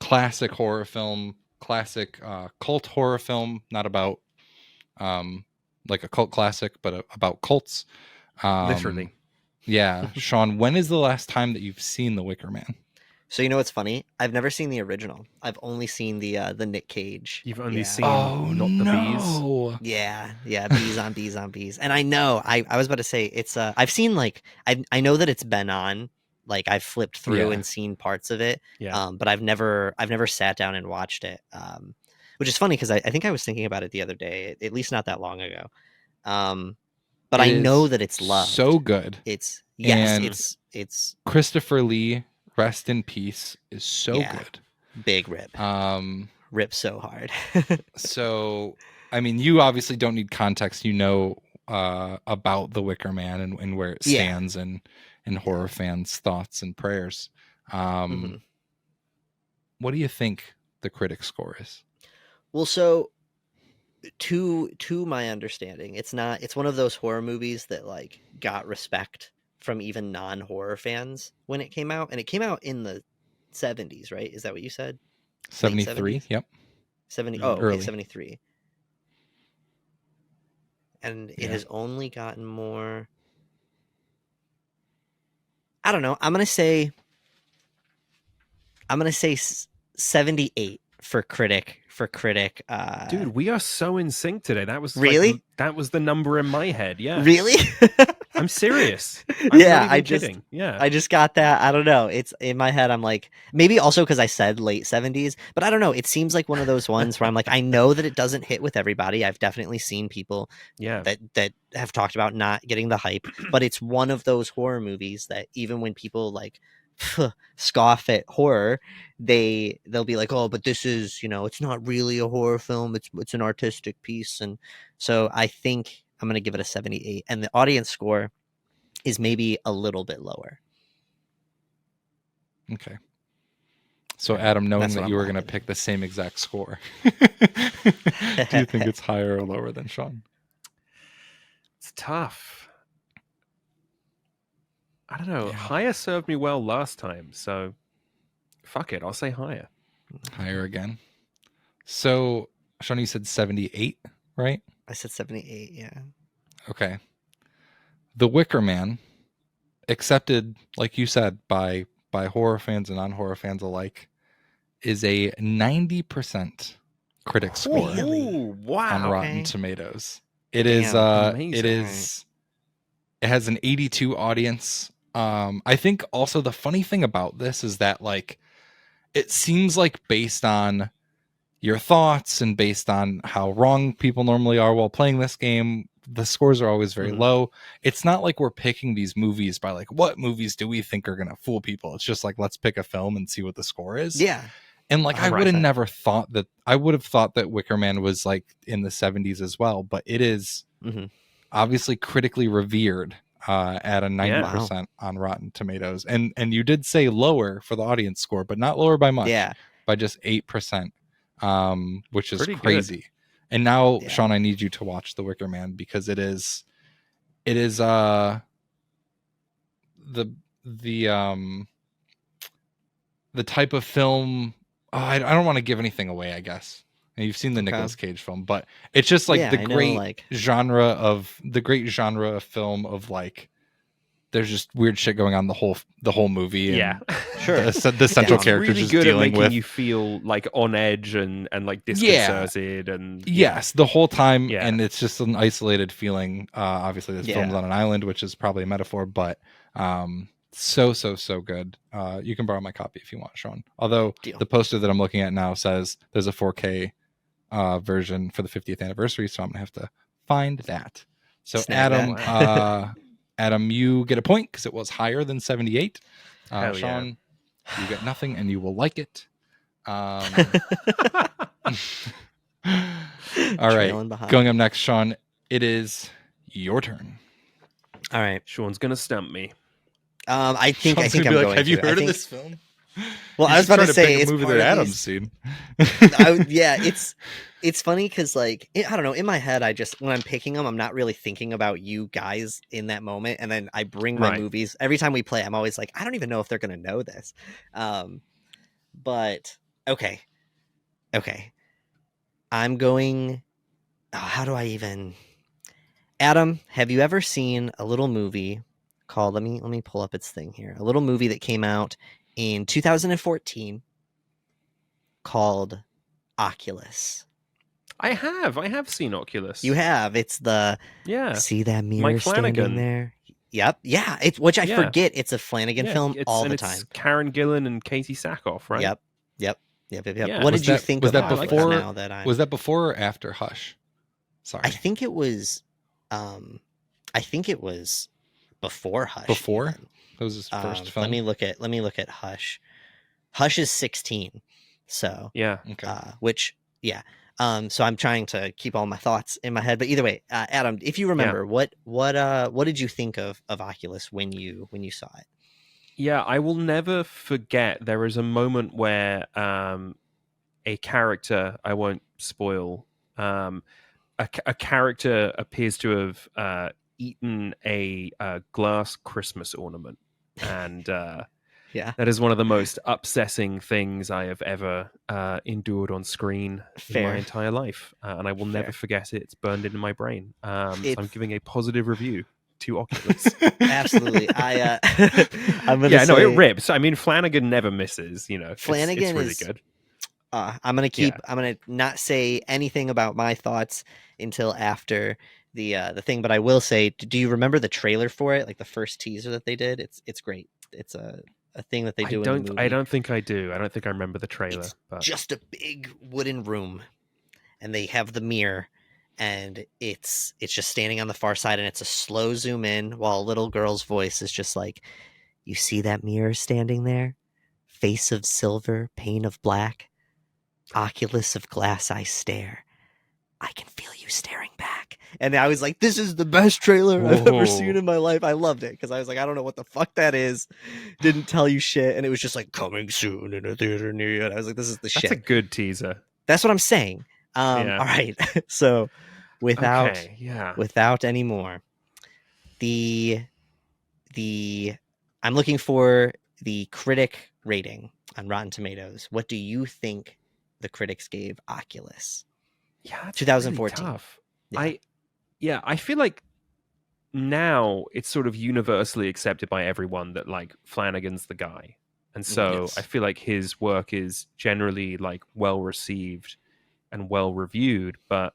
[SPEAKER 2] classic horror film, classic cult horror film, not about like a cult classic, but about cults.
[SPEAKER 3] Literally.
[SPEAKER 2] Yeah, Sean, when is the last time that you've seen The Wicker Man?
[SPEAKER 4] So you know what's funny? I've never seen the original. I've only seen the Nick Cage.
[SPEAKER 3] You've only seen
[SPEAKER 2] the
[SPEAKER 3] bees.
[SPEAKER 4] Yeah, bees on bees on bees. And I know I was about to say it's I've seen like I know that it's been on, like I've flipped through and seen parts of it.
[SPEAKER 3] Yeah.
[SPEAKER 4] But I've never sat down and watched it. Which is funny because I think I was thinking about it the other day, at least not that long ago. But I know that it's loved.
[SPEAKER 2] So good.
[SPEAKER 4] It's it's
[SPEAKER 2] Christopher Lee, rest in peace, is so good.
[SPEAKER 4] Big rip. Rip so hard.
[SPEAKER 2] So, I mean, you obviously don't need context. You know about The Wicker Man and where it stands and horror fans' thoughts and prayers. What do you think the critic score is?
[SPEAKER 4] Well, so to my understanding, it's one of those horror movies that like got respect from even non-horror fans when it came out, and it came out in the 70s, right? Is that what you said?
[SPEAKER 2] 73. Yep.
[SPEAKER 4] 70. Oh, okay,
[SPEAKER 2] early.
[SPEAKER 4] 73. And it has only gotten more. I don't know. I'm gonna say 78 for critic.
[SPEAKER 3] Dude, we are so in sync today. That was
[SPEAKER 4] really
[SPEAKER 3] that was the number in my head. Yeah,
[SPEAKER 4] really.
[SPEAKER 3] I'm serious. I'm not even kidding.
[SPEAKER 4] I just got that. I don't know. It's in my head. I'm like, maybe also because I said late 70s, but I don't know. It seems like one of those ones where I'm like, I know that it doesn't hit with everybody. I've definitely seen people that have talked about not getting the hype, but it's one of those horror movies that even when people like scoff at horror, they'll be like, oh, but this is, it's not really a horror film. It's an artistic piece. And so I think I'm going to give it a 78, and the audience score is maybe a little bit lower.
[SPEAKER 2] Okay. So Adam, knowing that you were going to pick the same exact score, do you think it's higher or lower than Sean?
[SPEAKER 3] It's tough. I don't know. Yeah. Higher served me well last time, so fuck it. I'll say higher.
[SPEAKER 2] Higher again. So, Sean, you said 78, right?
[SPEAKER 4] I said 78, yeah.
[SPEAKER 2] Okay. The Wicker Man, accepted, like you said, by horror fans and non-horror fans alike, is a 90% critic score on Rotten Tomatoes. It is it has an 82 audience. I think also the funny thing about this is that like it seems like based on your thoughts and based on how wrong people normally are while playing this game, the scores are always very low. It's not like we're picking these movies by like, what movies do we think are going to fool people? It's just like, let's pick a film and see what the score is.
[SPEAKER 4] Yeah.
[SPEAKER 2] And like, I would have never thought that. I would have thought that Wicker Man was like in the 70s as well, but it is obviously critically revered at a 90% on Rotten Tomatoes. And you did say lower for the audience score, but not lower by much. Yeah. By just 8%, which is pretty crazy. Good. And now, Sean, I need you to watch The Wicker Man because it is the type of film. I don't want to give anything away, I guess. And you've seen the Nicolas Cage film, but it's just like the great genre of film of like there's just weird shit going on the whole movie.
[SPEAKER 3] And
[SPEAKER 2] sure. The central character
[SPEAKER 3] really
[SPEAKER 2] just
[SPEAKER 3] good
[SPEAKER 2] dealing
[SPEAKER 3] at making
[SPEAKER 2] with
[SPEAKER 3] you feel like on edge and like disconcerted and
[SPEAKER 2] yes, the whole time. Yeah. And it's just an isolated feeling. Obviously, this film's on an island, which is probably a metaphor, but so good. You can borrow my copy if you want, Sean. Although the poster that I'm looking at now says there's a 4K version for the 50th anniversary, so I'm gonna have to find that. So Adam, you get a point because it was higher than 78. Sean, you get nothing, and you will like it. All right, going up next, Sean. It is your turn.
[SPEAKER 4] All right,
[SPEAKER 3] Sean's gonna stump me.
[SPEAKER 4] I think I'm going.
[SPEAKER 2] Have you heard of this film?
[SPEAKER 4] Well, I was about to say
[SPEAKER 2] it's a movie that Adam's seen.
[SPEAKER 4] It's funny because like I don't know. In my head, I just when I'm picking them, I'm not really thinking about you guys in that moment, and then I bring my movies every time we play. I'm always like, I don't even know if they're gonna know this. But okay, I'm going. Oh, how do I even? Adam, have you ever seen a little movie called. Let me pull up its thing here. A little movie that came out in 2014 called Oculus.
[SPEAKER 3] I have seen Oculus.
[SPEAKER 4] You have. It's the see that mirror standing there. Yep. Yeah. It's which I forget. It's a Flanagan film all the time.
[SPEAKER 3] It's Karen Gillan and Katie Sackhoff, right?
[SPEAKER 4] Yep.
[SPEAKER 3] Yeah.
[SPEAKER 4] What did you think of
[SPEAKER 2] that before?
[SPEAKER 4] Now that
[SPEAKER 2] was that before or after Hush? Sorry.
[SPEAKER 4] I think it was. I think it was before Hush.
[SPEAKER 2] Before?
[SPEAKER 4] Even.
[SPEAKER 2] That was his first film.
[SPEAKER 4] Let me look at Hush. Hush is 16. So
[SPEAKER 3] yeah.
[SPEAKER 2] Okay.
[SPEAKER 4] So I'm trying to keep all my thoughts in my head. But either way, Adam, if you remember, what did you think of Oculus when you saw it?
[SPEAKER 3] Yeah, I will never forget. There is a moment where a character, I won't spoil, a character appears to have eaten a glass Christmas ornament, and that is one of the most upsetting things I have ever endured on screen in my entire life, and I will never forget it. It's burned into my brain. So I'm giving a positive review to Oculus.
[SPEAKER 4] Absolutely. I'm gonna say,
[SPEAKER 3] no, it rips. I mean, Flanagan never misses. Flanagan it's really
[SPEAKER 4] is
[SPEAKER 3] good.
[SPEAKER 4] I'm gonna not say anything about my thoughts until after the thing, but I will say, do you remember the trailer for it? Like the first teaser that they did? It's great. It's a thing that they do in the movie.
[SPEAKER 3] I don't think I do. I don't think I remember the trailer.
[SPEAKER 4] It's just a big wooden room, and they have the mirror, and it's just standing on the far side, and it's a slow zoom in while a little girl's voice is just like, "You see that mirror standing there? Face of silver, pane of black, oculus of glass I stare. I can feel you staring back." And I was like, this is the best trailer I've ever seen in my life. I loved it because I was like, I don't know what the fuck that is. Didn't tell you shit. And it was just like, coming soon in a theater near you. And I was like, this is the shit.
[SPEAKER 3] That's a good teaser.
[SPEAKER 4] That's what I'm saying. All right. So without any more, I'm looking for the critic rating on Rotten Tomatoes. What do you think the critics gave Oculus?
[SPEAKER 3] Yeah,
[SPEAKER 4] 2014.
[SPEAKER 3] Really tough. I feel like now it's sort of universally accepted by everyone that like Flanagan's the guy, and so I feel like his work is generally like well received and well reviewed. But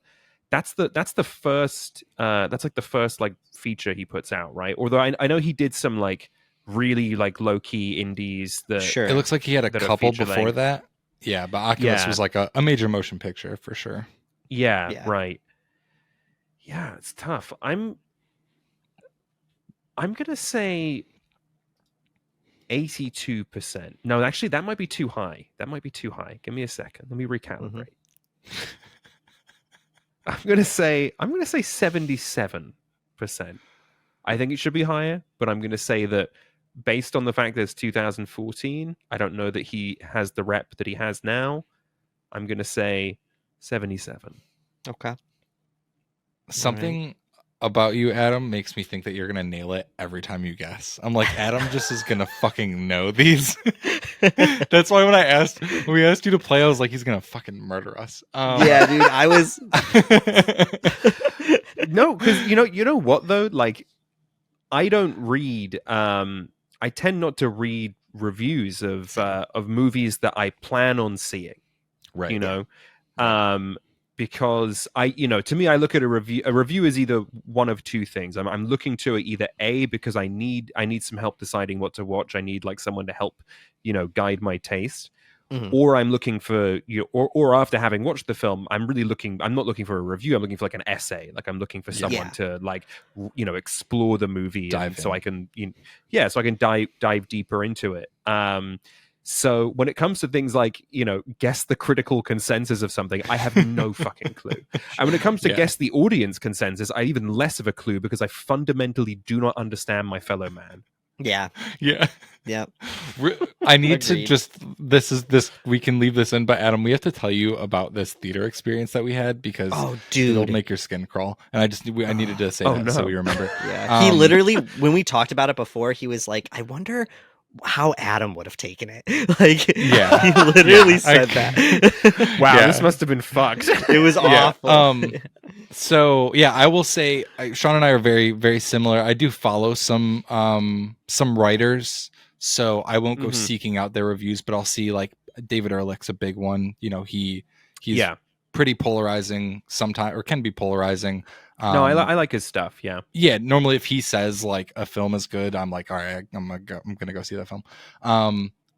[SPEAKER 3] that's the first like feature he puts out, right? Although I know he did some like really like low key indies.
[SPEAKER 2] It looks like he had a couple before that. Yeah, but Oculus was like a major motion picture for sure.
[SPEAKER 3] Yeah, right. Yeah, it's tough. I'm gonna say 82%. No, actually, that might be too high. Give me a second. Let me recalibrate. I'm gonna say 77%. I think it should be higher, but I'm gonna say that based on the fact that it's 2014, I don't know that he has the rep that he has now. I'm gonna say 77.
[SPEAKER 4] Okay.
[SPEAKER 2] Something about you, Adam, makes me think that you're gonna nail it every time you guess. I'm like, Adam just is gonna fucking know these. That's why when we asked you to play, I was like, he's gonna fucking murder us.
[SPEAKER 4] Yeah, dude, I was.
[SPEAKER 3] No, because you know what though, like, I don't read. I tend not to read reviews of movies that I plan on seeing.
[SPEAKER 2] Right.
[SPEAKER 3] Because to me, I look at a review. A review is either one of two things. I'm looking to it either A, because I need some help deciding what to watch. I need like someone to help, guide my taste. Mm-hmm. Or I'm looking for or after having watched the film, I'm not looking for a review. I'm looking for like an essay. Like I'm looking for someone to like, explore the movie, so I can, so I can dive deeper into it. So when it comes to things like, guess the critical consensus of something, I have no fucking clue. And when it comes to guess the audience consensus, I have even less of a clue because I fundamentally do not understand my fellow man.
[SPEAKER 4] Yeah.
[SPEAKER 2] I need to we can leave this in, but Adam, we have to tell you about this theater experience that we had because it'll make your skin crawl. And I needed to say that so we remember.
[SPEAKER 4] Yeah. He literally, when we talked about it before, he was like, I wonder how Adam would have taken it. Like, he literally said that.
[SPEAKER 3] Wow, this must have been fucked.
[SPEAKER 4] It was awful.
[SPEAKER 2] So yeah, I will say Sean and I are very, very similar. I do follow some writers, so I won't go seeking out their reviews, but I'll see like David Ehrlich's a big one. You know, he's pretty polarizing sometimes, or can be polarizing.
[SPEAKER 3] No, I like his stuff. Yeah.
[SPEAKER 2] Yeah. Normally, if he says like a film is good, I'm like, all right, I'm gonna go see that film.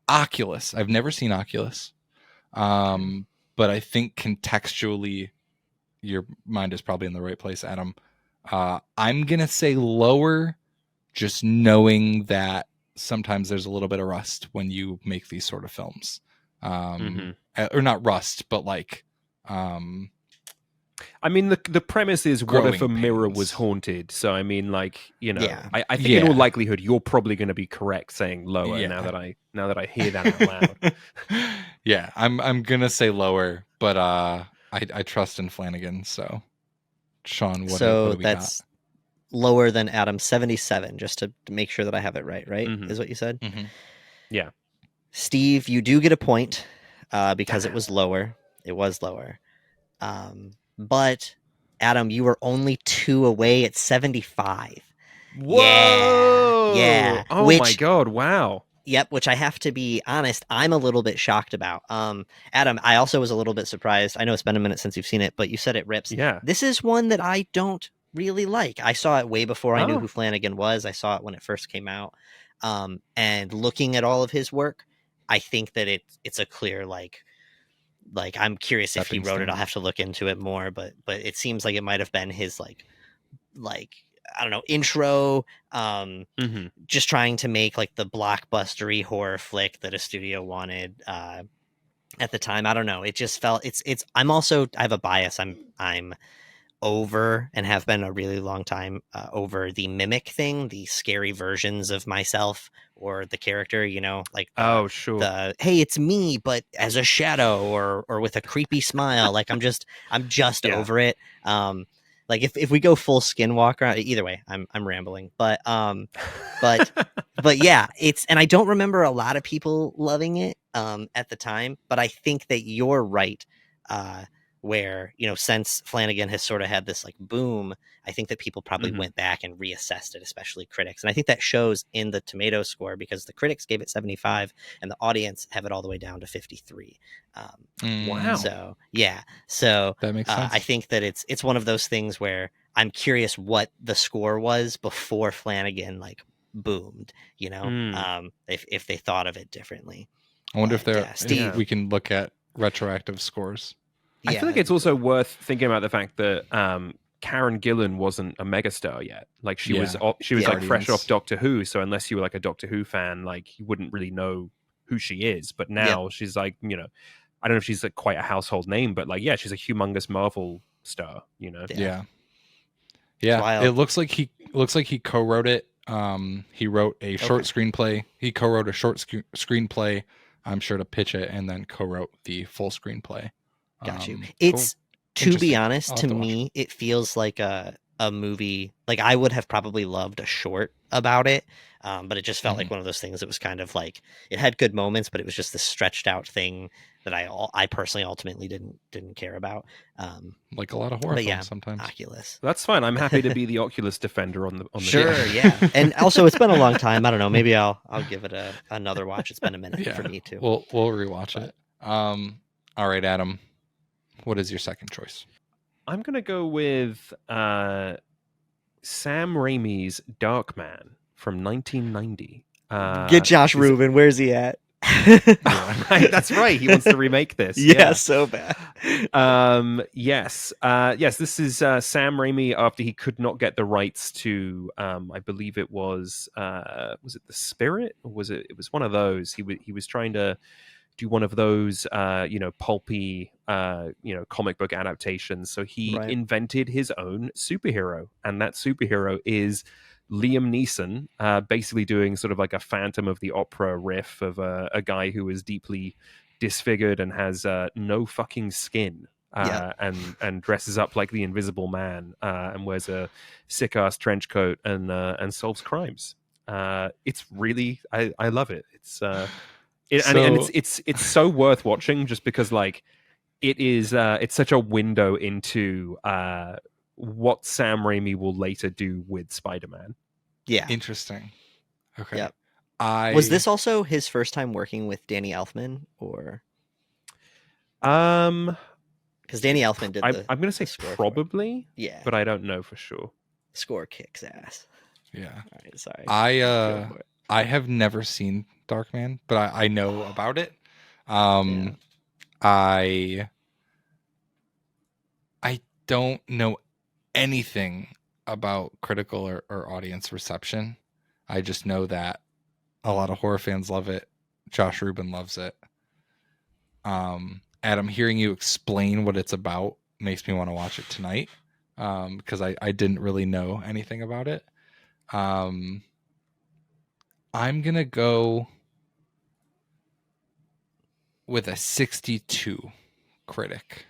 [SPEAKER 2] Oculus. I've never seen Oculus, but I think contextually, your mind is probably in the right place, Adam. I'm gonna say lower, just knowing that sometimes there's a little bit of rust when you make these sort of films, or not rust, but like.
[SPEAKER 3] I mean, the premise is, what if a mirror was haunted? So, I mean, like, you know, I think in all likelihood, you're probably going to be correct saying lower now that I hear that out loud.
[SPEAKER 2] Yeah, I'm going to say lower, but I trust in Flanagan. So, Sean, what do we got?
[SPEAKER 4] Lower than Adam, 77, just to make sure that I have it right, is what you said?
[SPEAKER 2] Mm-hmm.
[SPEAKER 3] Yeah.
[SPEAKER 4] Steve, you do get a point because it was lower. It was lower. But Adam, you were only 2 away at 75.
[SPEAKER 3] Whoa!
[SPEAKER 4] Yeah.
[SPEAKER 3] Oh my God! Wow.
[SPEAKER 4] Yep. Which I have to be honest, I'm a little bit shocked about. Adam, I also was a little bit surprised. I know it's been a minute since you've seen it, but you said it rips.
[SPEAKER 3] Yeah.
[SPEAKER 4] This is one that I don't really like. I saw it way before I knew who Flanagan was. I saw it when it first came out. And looking at all of his work, I think that it's a clear like I'm curious if he wrote it. I'll have to look into it more, but it seems like it might have been his like I don't know, intro, just trying to make like the blockbustery horror flick that a studio wanted at the time. I don't know. It just felt it's I have a bias. I'm over, and have been a really long time, over the mimic thing, the scary versions of myself or the character, you know, like the hey, it's me, but as a shadow or with a creepy smile. Like I'm just over it. Like if we go full Skinwalker, either way, I'm rambling, but yeah, and I don't remember a lot of people loving it at the time, but I think that you're right. Where, you know, since Flanagan has sort of had this like boom, I think that people probably went back and reassessed it, especially critics. And I think that shows in the tomato score, because the critics gave it 75 and the audience have it all the way down to 53.
[SPEAKER 3] Wow.
[SPEAKER 4] So yeah. So
[SPEAKER 2] that makes sense.
[SPEAKER 4] I think that it's one of those things where I'm curious what the score was before Flanagan like boomed, you know, if they thought of it differently.
[SPEAKER 2] I wonder if we can look at retroactive scores.
[SPEAKER 3] I feel like it's also worth thinking about the fact that Karen Gillan wasn't a megastar yet. Like she was like fresh off Doctor Who. So unless you were like a Doctor Who fan, like you wouldn't really know who she is. But now she's like, you know, I don't know if she's like quite a household name, but like, yeah, she's a humongous Marvel star, you know?
[SPEAKER 2] Yeah. It looks like he co-wrote it. He wrote a short screenplay. He co-wrote a short screenplay, I'm sure, to pitch it, and then co-wrote the full screenplay.
[SPEAKER 4] Got you. It's cool. To be honest, to me, it feels like a movie. Like I would have probably loved a short about it, but it just felt like one of those things that was kind of like it had good moments, but it was just this stretched out thing that I personally ultimately didn't care about.
[SPEAKER 2] Like a lot of horror films sometimes.
[SPEAKER 4] Oculus.
[SPEAKER 3] That's fine. I'm happy to be the Oculus defender on the
[SPEAKER 4] sure, yeah. And also, it's been a long time. I don't know. Maybe I'll give it another watch. It's been a minute for me too.
[SPEAKER 2] We'll rewatch it. All right, Adam. What is your second choice?
[SPEAKER 3] I'm going to go with Sam Raimi's Darkman from 1990.
[SPEAKER 4] Get Josh Rubin. Where's he at?
[SPEAKER 3] That's right. He wants to remake this.
[SPEAKER 4] Yeah, so bad.
[SPEAKER 3] Yes. This is Sam Raimi after he could not get the rights to, I believe it was it The Spirit? Or was it was one of those. He was trying to do one of those, pulpy, comic book adaptations. So he invented his own superhero, and that superhero is Liam Neeson, basically doing sort of like a Phantom of the Opera riff of a guy who is deeply disfigured and has no fucking skin, and dresses up like the Invisible Man, and wears a sick ass trench coat and solves crimes. It's really, I love it. It's it's so worth watching just because like it is it's such a window into what Sam Raimi will later do with Spider-Man.
[SPEAKER 4] Yeah.
[SPEAKER 2] Interesting. Okay.
[SPEAKER 4] Yep. Was this also his first time working with Danny Elfman, or? Because Danny Elfman did
[SPEAKER 3] I'm going to say probably.
[SPEAKER 4] Yeah.
[SPEAKER 3] But I don't know for sure.
[SPEAKER 4] Score kicks ass.
[SPEAKER 2] Yeah.
[SPEAKER 4] All right, sorry.
[SPEAKER 2] I have never seen Darkman, but I know about it.
[SPEAKER 4] Yeah.
[SPEAKER 2] I don't know anything about critical or audience reception. I just know that a lot of horror fans love it. Josh Rubin loves it. Adam, hearing you explain what it's about makes me want to watch it tonight, because I didn't really know anything about it. I'm gonna go with a 62 critic.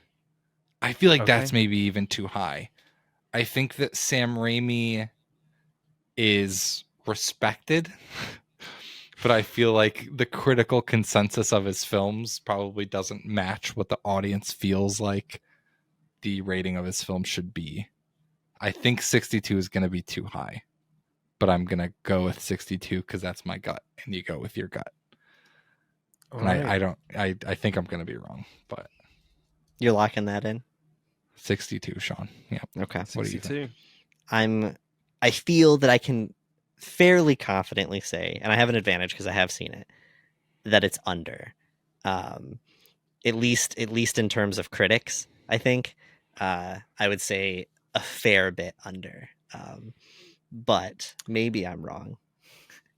[SPEAKER 2] I feel like that's maybe even too high. I think that Sam Raimi is respected, but I feel like the critical consensus of his films probably doesn't match what the audience feels like the rating of his film should be. I think 62 is going to be too high, but I'm going to go with 62 because that's my gut, and you go with your gut.
[SPEAKER 3] All
[SPEAKER 2] and
[SPEAKER 3] right.
[SPEAKER 2] I think I'm going to be wrong, but
[SPEAKER 4] you're locking that in.
[SPEAKER 2] 62, Sean. Yeah.
[SPEAKER 4] Okay.
[SPEAKER 3] 62.
[SPEAKER 2] What do you think?
[SPEAKER 4] I feel that I can fairly confidently say, and I have an advantage because I have seen it, that it's under. At least in terms of critics, I think. I would say a fair bit under. But maybe I'm wrong.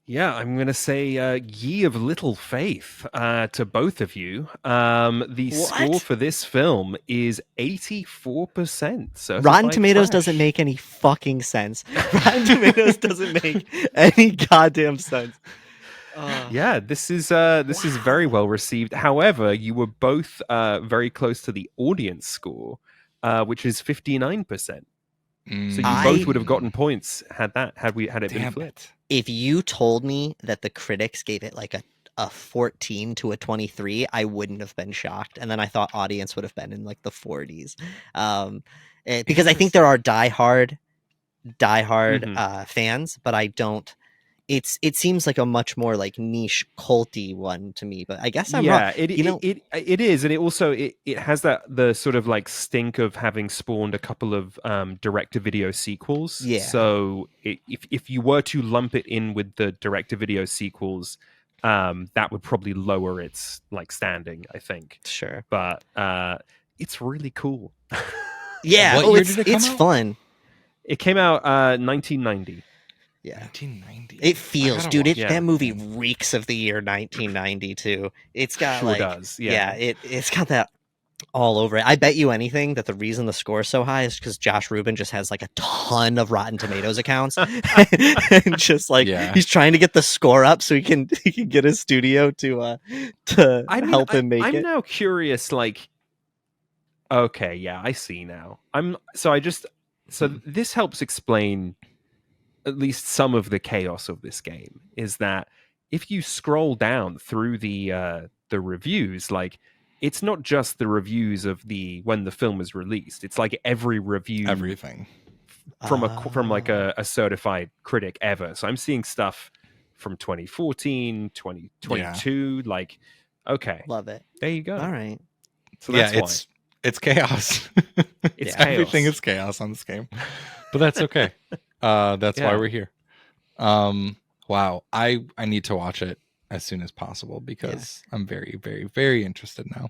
[SPEAKER 3] Yeah, I'm going to say ye of little faith to both of you. The score for this film is 84%.
[SPEAKER 4] Rotten Tomatoes doesn't make any fucking sense. Rotten Tomatoes doesn't make any goddamn sense.
[SPEAKER 3] Yeah, this is very well received. However, you were both very close to the audience score, which is 59%. So you both would have gotten points had it been flipped.
[SPEAKER 4] If you told me that the critics gave it like a 14 to a 23, I wouldn't have been shocked. And then I thought audience would have been in like the 40s. Because I think there are diehard fans, but I don't. It seems like a much more like niche culty one to me, but I guess I'm wrong.
[SPEAKER 3] It is, and it also it has the sort of like stink of having spawned a couple of direct-to-video sequels.
[SPEAKER 4] Yeah.
[SPEAKER 3] So if you were to lump it in with the direct-to-video sequels, that would probably lower its like standing, I think.
[SPEAKER 4] Sure,
[SPEAKER 3] but it's really cool.
[SPEAKER 4] Yeah,
[SPEAKER 2] what year did it come
[SPEAKER 4] it's
[SPEAKER 2] out?
[SPEAKER 4] fun.
[SPEAKER 3] It came out 1990.
[SPEAKER 4] Yeah,
[SPEAKER 2] 1990.
[SPEAKER 4] It feels, dude. That movie
[SPEAKER 2] again.
[SPEAKER 4] reeks of the year 1990 too. It's got
[SPEAKER 3] sure
[SPEAKER 4] like,
[SPEAKER 3] does. Yeah,
[SPEAKER 4] it's got that all over it. I bet you anything that the reason the score is so high is because Josh Rubin just has like a ton of Rotten Tomatoes accounts, and just like he's trying to get the score up so he can get his studio to help him make it.
[SPEAKER 3] I'm now curious, like, okay, yeah, I see now. This helps explain at least some of the chaos of this game. Is that if you scroll down through the reviews, like, it's not just the reviews of when the film was released. It's like every review,
[SPEAKER 2] everything
[SPEAKER 3] from like a certified critic ever. So I'm seeing stuff from 2014, 2022. Like, okay,
[SPEAKER 4] love it.
[SPEAKER 3] There you go.
[SPEAKER 4] All right.
[SPEAKER 2] So that's it's chaos.
[SPEAKER 3] It's
[SPEAKER 2] everything is chaos on this game, but that's okay. That's why we're here. Wow, I need to watch it as soon as possible because I'm very, very, very interested now.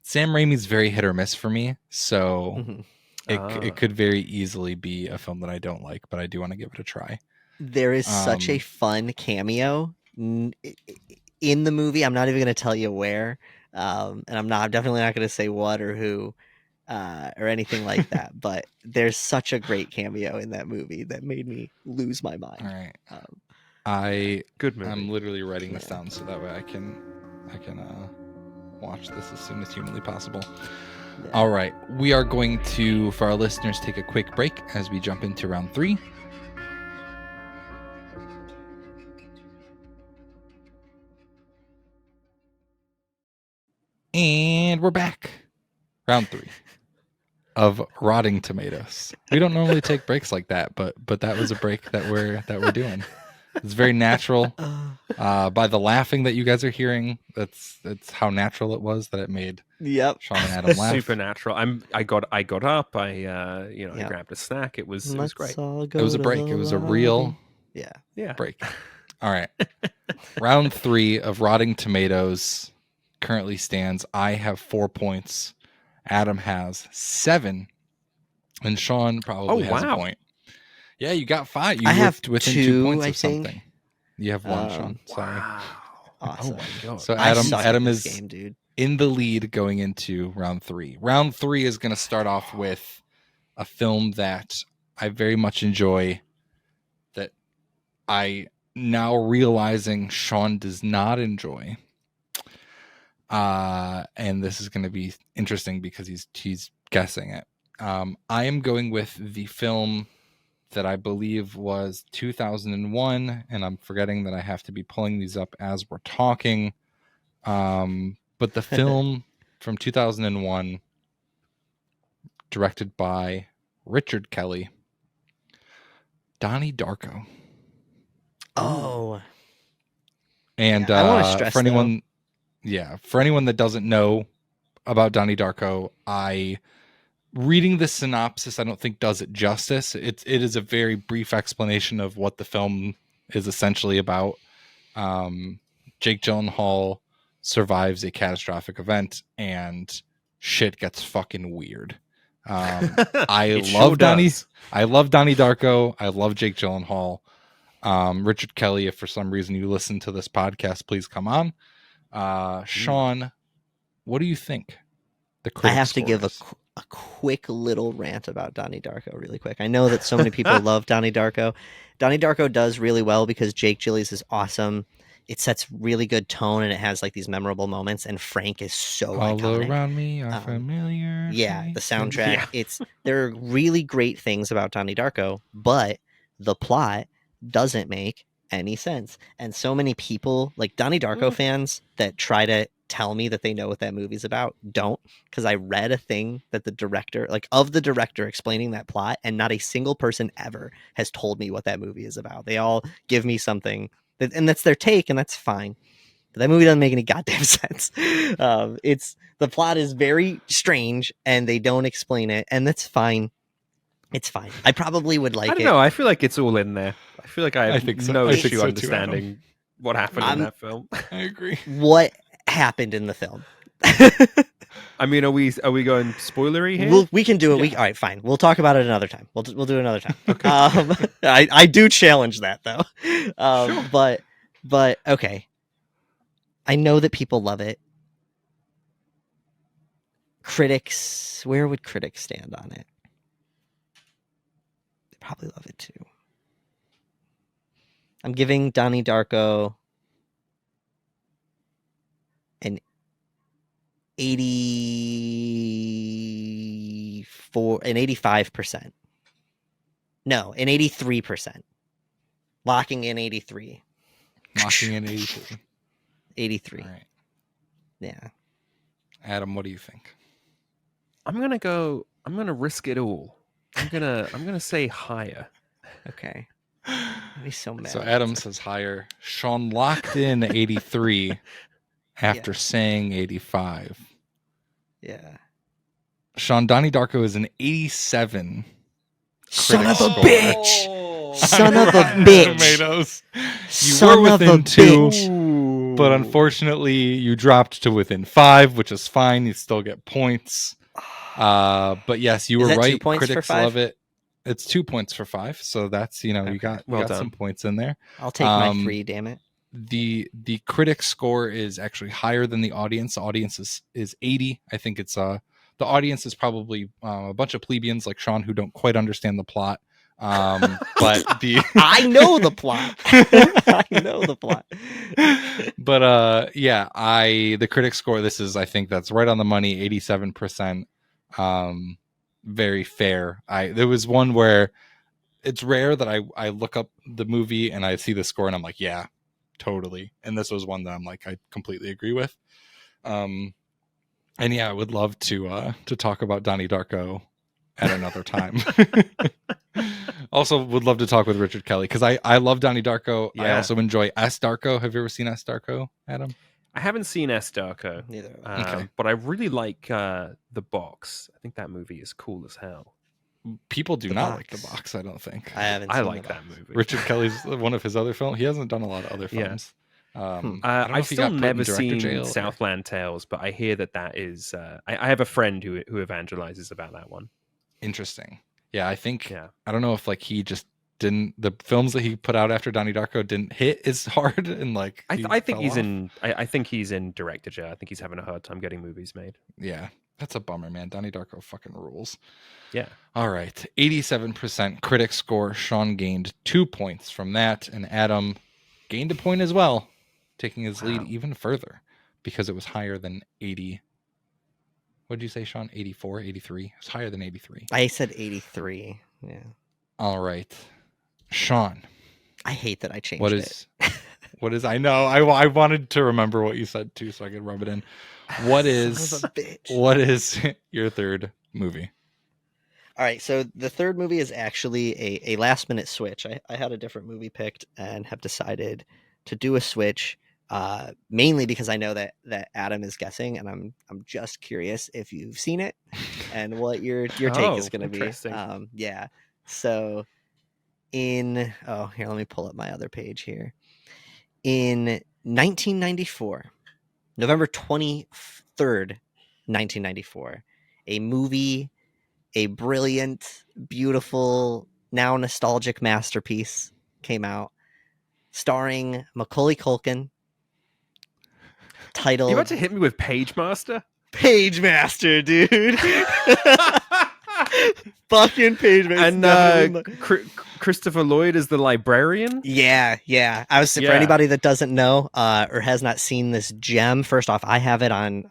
[SPEAKER 2] Sam Raimi's very hit or miss for me, so it could very easily be a film that I don't like, but I do want to give it a try.
[SPEAKER 4] There is such a fun cameo in the movie. I'm not even going to tell you where, and I'm definitely not going to say what or who. Or anything like that, but there's such a great cameo in that movie that made me lose my mind.
[SPEAKER 2] All right,
[SPEAKER 3] good movie.
[SPEAKER 2] I'm literally writing this down so that way I can watch this as soon as humanly possible. Yeah. All right, we are going to, for our listeners, take a quick break as we jump into round 3. And we're back. Round 3. of Rotting Tomatoes. We don't normally take breaks like that, but that was a break that we're doing. It's very natural. By the laughing that you guys are hearing, that's how natural it was that it made Sean and Adam laugh.
[SPEAKER 3] Supernatural. I got up. I grabbed a snack. It was great.
[SPEAKER 2] It was a break. It was a real break. All right. Round 3 of Rotting Tomatoes currently stands. I have 4 points. Adam has 7, and Sean probably has a point. Yeah, you got 5. You have within 2 points of something. You have 1, Sean. Sorry.
[SPEAKER 3] Wow.
[SPEAKER 4] Awesome.
[SPEAKER 3] Oh my god.
[SPEAKER 2] So Adam is game, dude. In the lead going into round 3. Round 3 is going to start off with a film that I very much enjoy, that I now realizing Sean does not enjoy. And this is going to be interesting because he's guessing it. I am going with the film that I believe was 2001, and I'm forgetting that I have to be pulling these up as we're talking. But the film from 2001, directed by Richard Kelly, Donnie Darko.
[SPEAKER 4] Oh.
[SPEAKER 2] And
[SPEAKER 4] I want to stress
[SPEAKER 2] for anyone that doesn't know about Donnie Darko, reading the synopsis I don't think does it justice. It is a very brief explanation of what the film is essentially about. Jake Gyllenhaal survives a catastrophic event and shit gets fucking weird. I love Donnie Darko. I love Jake Gyllenhaal. Richard Kelly, if for some reason you listen to this podcast, please come on. Sean, what do you think?
[SPEAKER 4] I have to give a quick little rant about Donnie Darko really quick. I know that so many people love Donnie Darko. Donnie Darko does really well because Jake Gyllenhaal is awesome. It sets really good tone, and it has like these memorable moments, and Frank is so
[SPEAKER 2] all
[SPEAKER 4] iconic.
[SPEAKER 2] Around me are familiar.
[SPEAKER 4] Yeah, the soundtrack. There are really great things about Donnie Darko, but the plot doesn't make any sense. And so many people, like Donnie Darko fans, that try to tell me that they know what that movie's about, don't, because I read a thing that the director explaining that plot, and not a single person ever has told me what that movie is about. They all give me something, and that's their take, and that's fine. But that movie doesn't make any goddamn sense. The plot is very strange, and they don't explain it, and that's fine. It's fine. I probably would like it.
[SPEAKER 3] I don't know. I feel like it's all in there. I feel like I have no issue understanding what happened in that film.
[SPEAKER 2] I agree.
[SPEAKER 4] What happened in the film?
[SPEAKER 3] I mean, are we going spoilery here?
[SPEAKER 4] We can do it. All right, fine. We'll talk about it another time. We'll do it another time. Okay. I do challenge that though. Sure. But okay. I know that people love it. Critics, where would critics stand on it? They probably love it too. I'm giving Donnie Darko an 85%. No, an 83%. Locking in 83.
[SPEAKER 2] Locking in 83.
[SPEAKER 4] 83.
[SPEAKER 2] All right.
[SPEAKER 4] Yeah.
[SPEAKER 2] Adam, what do you think?
[SPEAKER 3] I'm gonna risk it all. I'm gonna say higher.
[SPEAKER 4] Okay. I'd be so mad.
[SPEAKER 2] So Adam says higher. Sean locked in 83 after saying 85.
[SPEAKER 4] Yeah.
[SPEAKER 2] Sean, Donnie Darko is an 87.
[SPEAKER 4] Son of a
[SPEAKER 2] score.
[SPEAKER 4] bitch! Son of a bitch!
[SPEAKER 2] Tomatoes. You
[SPEAKER 4] Son
[SPEAKER 2] were
[SPEAKER 4] of a
[SPEAKER 2] within 2,
[SPEAKER 4] bitch!
[SPEAKER 2] but unfortunately you dropped to within 5, which is fine. You still get points. But yes, you were right.
[SPEAKER 4] 2 points
[SPEAKER 2] Critics
[SPEAKER 4] for 5?
[SPEAKER 2] love it. It's 2 points for 5, so that's you got some points in there.
[SPEAKER 4] I'll take my 3. Damn it.
[SPEAKER 2] The critic score is actually higher than the audience. The audience is 80. I think it's the audience is probably a bunch of plebeians like Sean who don't quite understand the plot. But
[SPEAKER 4] I know the plot. I know the plot.
[SPEAKER 2] But the critic score, I think that's right on the money, 87%. Very fair. There was one where it's rare that I look up the movie and I see the score and I'm like, yeah, totally. And this was one that I'm like, I completely agree with. And yeah, I would love to talk about Donnie Darko at another time. Also, would love to talk with Richard Kelly because I love Donnie Darko. I also enjoy S. Darko. Have you ever seen S. Darko, Adam?
[SPEAKER 3] I haven't seen S. Darko.
[SPEAKER 4] Neither.
[SPEAKER 2] Okay.
[SPEAKER 3] But I really like The Box. I think that movie is cool as hell.
[SPEAKER 2] People do
[SPEAKER 4] The
[SPEAKER 2] not
[SPEAKER 4] Box.
[SPEAKER 2] like The Box, I don't think.
[SPEAKER 4] I haven't.
[SPEAKER 3] I
[SPEAKER 4] seen
[SPEAKER 3] like
[SPEAKER 4] The
[SPEAKER 3] that
[SPEAKER 4] Box.
[SPEAKER 3] movie.
[SPEAKER 2] Richard Kelly's one of his other films. He hasn't done a lot of other films. I don't know
[SPEAKER 3] I've
[SPEAKER 2] if he got
[SPEAKER 3] still
[SPEAKER 2] put in
[SPEAKER 3] never
[SPEAKER 2] director
[SPEAKER 3] seen
[SPEAKER 2] jail or-
[SPEAKER 3] Southland Tales, but I hear that is. I have a friend who evangelizes about that one.
[SPEAKER 2] Interesting. Yeah, I think.
[SPEAKER 3] Yeah.
[SPEAKER 2] I don't know if like he just didn't. The films that he put out after Donnie Darko didn't hit as hard, and like
[SPEAKER 3] I think he's
[SPEAKER 2] off.
[SPEAKER 3] in. I think he's in director jail. I think he's having a hard time getting movies made.
[SPEAKER 2] Yeah, that's a bummer, man. Donnie Darko fucking rules.
[SPEAKER 3] Yeah.
[SPEAKER 2] All right, 87% critic score. Sean gained 2 points from that, and Adam gained a point as well, taking his lead even further because it was higher than 80. What did you say, Sean? 84, 83? It was higher than 83.
[SPEAKER 4] I said 83. Yeah.
[SPEAKER 2] All right, Sean.
[SPEAKER 4] I hate that I changed
[SPEAKER 2] What is? What is? I know. I wanted to remember what you said too, so I could rub it in. What is?
[SPEAKER 4] Son of a bitch.
[SPEAKER 2] What is your third movie?
[SPEAKER 4] All right, so the third movie is actually a last minute switch. I had a different movie picked and have decided to do a switch, mainly because I know that Adam is guessing, and I'm just curious if you've seen it and what your take is going to be. Yeah. So here, let me pull up my other page here. In 1994, November 23rd, 1994, a brilliant, beautiful, now nostalgic masterpiece came out, starring Macaulay Culkin, titled...
[SPEAKER 3] You about to hit me with Page Master?
[SPEAKER 4] Page Master, dude! Fucking Page Master.
[SPEAKER 3] And Christopher Lloyd is the librarian?
[SPEAKER 4] Yeah. For anybody that doesn't know or has not seen this gem, first off, I have it on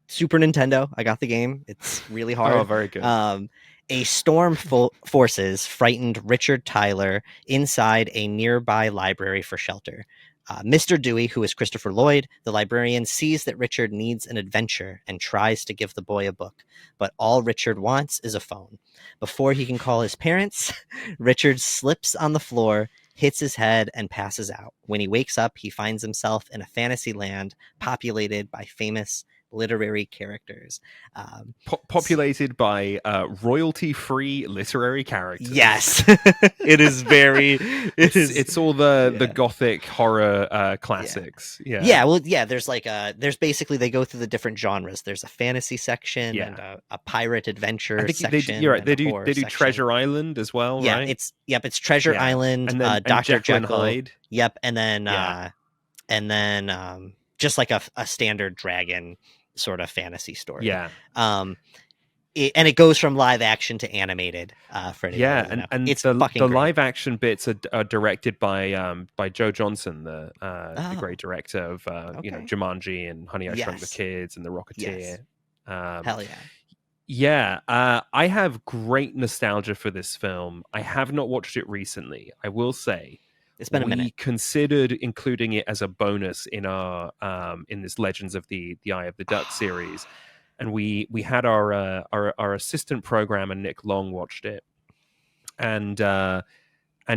[SPEAKER 4] Super Nintendo. I got the game. It's really hard.
[SPEAKER 3] Oh, very good.
[SPEAKER 4] A storm forces frightened Richard Tyler inside a nearby library for shelter. Mr. Dewey, who is Christopher Lloyd, the librarian, sees that Richard needs an adventure and tries to give the boy a book. But all Richard wants is a phone. Before he can call his parents, Richard slips on the floor, hits his head, and passes out. When he wakes up, he finds himself in a fantasy land populated by famous literary characters.
[SPEAKER 3] Populated by royalty-free literary characters.
[SPEAKER 4] Yes. It is very...
[SPEAKER 3] It's all the gothic horror classics.
[SPEAKER 4] There's basically, they go through the different genres. There's a fantasy section and a pirate adventure section.
[SPEAKER 3] You're right. They do
[SPEAKER 4] section.
[SPEAKER 3] Treasure Island as well, right?
[SPEAKER 4] It's Treasure Island,
[SPEAKER 3] and then
[SPEAKER 4] Dr.
[SPEAKER 3] Jekyll and
[SPEAKER 4] Jekyll.
[SPEAKER 3] Hyde.
[SPEAKER 4] Yep, and then just like a standard dragon sort of fantasy story.
[SPEAKER 3] Yeah.
[SPEAKER 4] It goes from live action to animated. For
[SPEAKER 3] and
[SPEAKER 4] it's
[SPEAKER 3] the
[SPEAKER 4] fucking great.
[SPEAKER 3] live action bits are directed by Joe Johnson, the great director of Jumanji and Honey I Shrunk the Kids and The Rocketeer.
[SPEAKER 4] Yes. Hell yeah.
[SPEAKER 3] Yeah, I have great nostalgia for this film. I have not watched it recently. I will say
[SPEAKER 4] it's been a minute.
[SPEAKER 3] We considered including it as a bonus in our in this Legends of the Eye of the Duck series, and we had our assistant programmer Nick Long watched it, and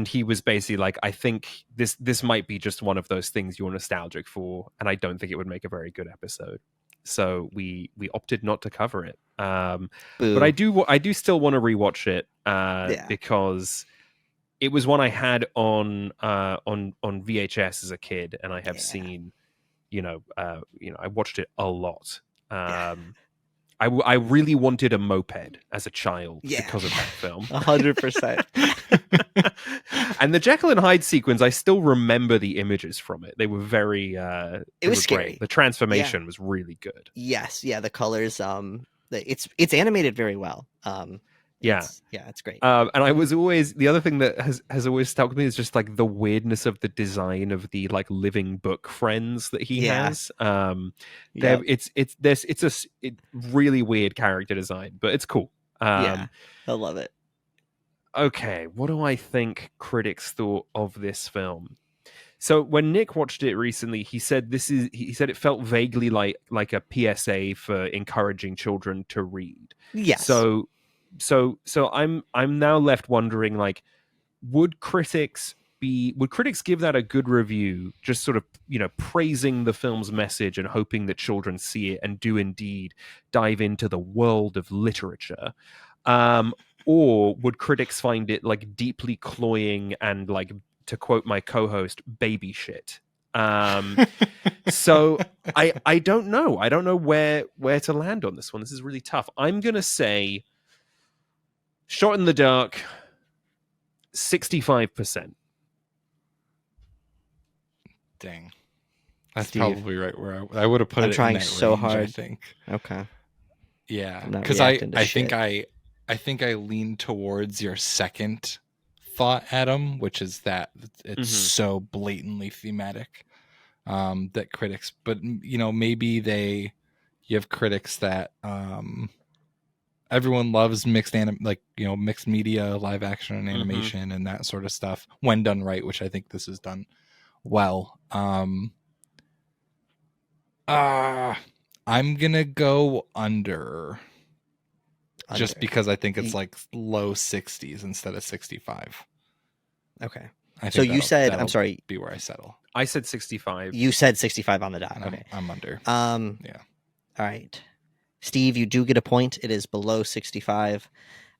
[SPEAKER 3] he was basically like, I think this might be just one of those things you're nostalgic for, and I don't think it would make a very good episode. So we opted not to cover it. But I do still want to rewatch it because it was one I had on VHS as a kid, and I have seen, I watched it a lot. I really wanted a moped as a child because of that film.
[SPEAKER 4] 100%.
[SPEAKER 3] And the Jekyll and Hyde sequence, I still remember the images from it. They were very
[SPEAKER 4] it was scary.
[SPEAKER 3] Great. The transformation was really good.
[SPEAKER 4] Yes, the colors, it's animated very well. It's great.
[SPEAKER 3] And I was always, the other thing that has always stuck with me is just like the weirdness of the design of the like living book friends that he has. It's a really weird character design, but it's cool.
[SPEAKER 4] I love it.
[SPEAKER 3] Okay, what do I think critics thought of this film? So when Nick watched it recently, he said it felt vaguely like a PSA for encouraging children to read.
[SPEAKER 4] Yes.
[SPEAKER 3] So I'm now left wondering, like, would critics give that a good review, just sort of, praising the film's message and hoping that children see it and do indeed dive into the world of literature? Or would critics find it like deeply cloying and, like, to quote my co-host, baby shit? So I don't know. I don't know where to land on this one. This is really tough. I'm gonna say, shot in the dark, 65%.
[SPEAKER 2] Dang, that's
[SPEAKER 4] Steve.
[SPEAKER 2] probably right where I would have put
[SPEAKER 4] I'm
[SPEAKER 2] it.
[SPEAKER 4] Trying
[SPEAKER 2] in that
[SPEAKER 4] so
[SPEAKER 2] range,
[SPEAKER 4] hard.
[SPEAKER 2] I think.
[SPEAKER 4] Okay.
[SPEAKER 2] Yeah,
[SPEAKER 4] I'm not
[SPEAKER 2] because
[SPEAKER 4] reacting to
[SPEAKER 2] I
[SPEAKER 4] shit.
[SPEAKER 2] think I lean towards your second thought, Adam, which is that it's so blatantly thematic that critics, but maybe you have critics that everyone loves mixed media, live action and animation and that sort of stuff when done right, which I think this is done well. I'm gonna go under. Just because I think it's like low 60s instead of 65.
[SPEAKER 4] Okay.
[SPEAKER 2] I think
[SPEAKER 4] so you said,
[SPEAKER 2] that'll
[SPEAKER 4] I'm sorry.
[SPEAKER 2] Be where I settle.
[SPEAKER 3] I said 65.
[SPEAKER 4] You said 65 on the dot.
[SPEAKER 2] And
[SPEAKER 4] Okay.
[SPEAKER 2] I'm under.
[SPEAKER 4] Yeah. All right. Steve, you do get a point. It is below 65.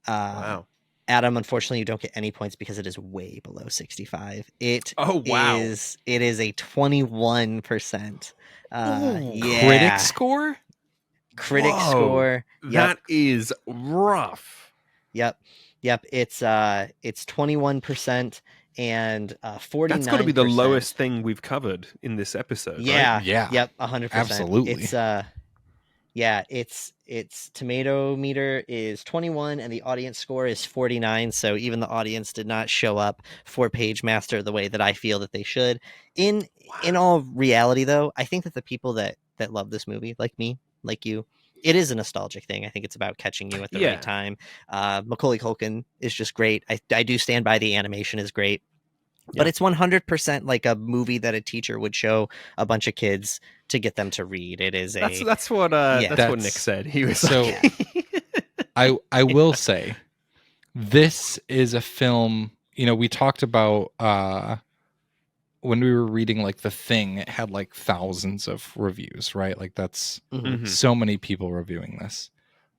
[SPEAKER 3] Wow.
[SPEAKER 4] Adam, unfortunately, you don't get any points because it is way below 65. It is a 21%. Yeah.
[SPEAKER 2] Critic score?
[SPEAKER 4] Critic score.
[SPEAKER 3] Yep. That is rough.
[SPEAKER 4] Yep. It's 21% and 49%.
[SPEAKER 3] That's got to be the lowest thing we've covered in this episode.
[SPEAKER 4] Yeah.
[SPEAKER 3] Right?
[SPEAKER 2] Yeah.
[SPEAKER 4] Yep. 100%.
[SPEAKER 2] Absolutely.
[SPEAKER 4] Its tomato meter is 21 and the audience score is 49. So even the audience did not show up for Page Master the way that I feel that they should. In all reality, though, I think that the people that love this movie, like me, like you, it is a nostalgic thing. I think it's about catching you at the right time. Macaulay Culkin is just great. I do stand by the animation is great. But it's 100% like a movie that a teacher would show a bunch of kids to get them to read. It is
[SPEAKER 3] that's what what Nick said. He was
[SPEAKER 2] so. I will say, this is a film. We talked about when we were reading like The Thing. It had like thousands of reviews, right? Like that's so many people reviewing this.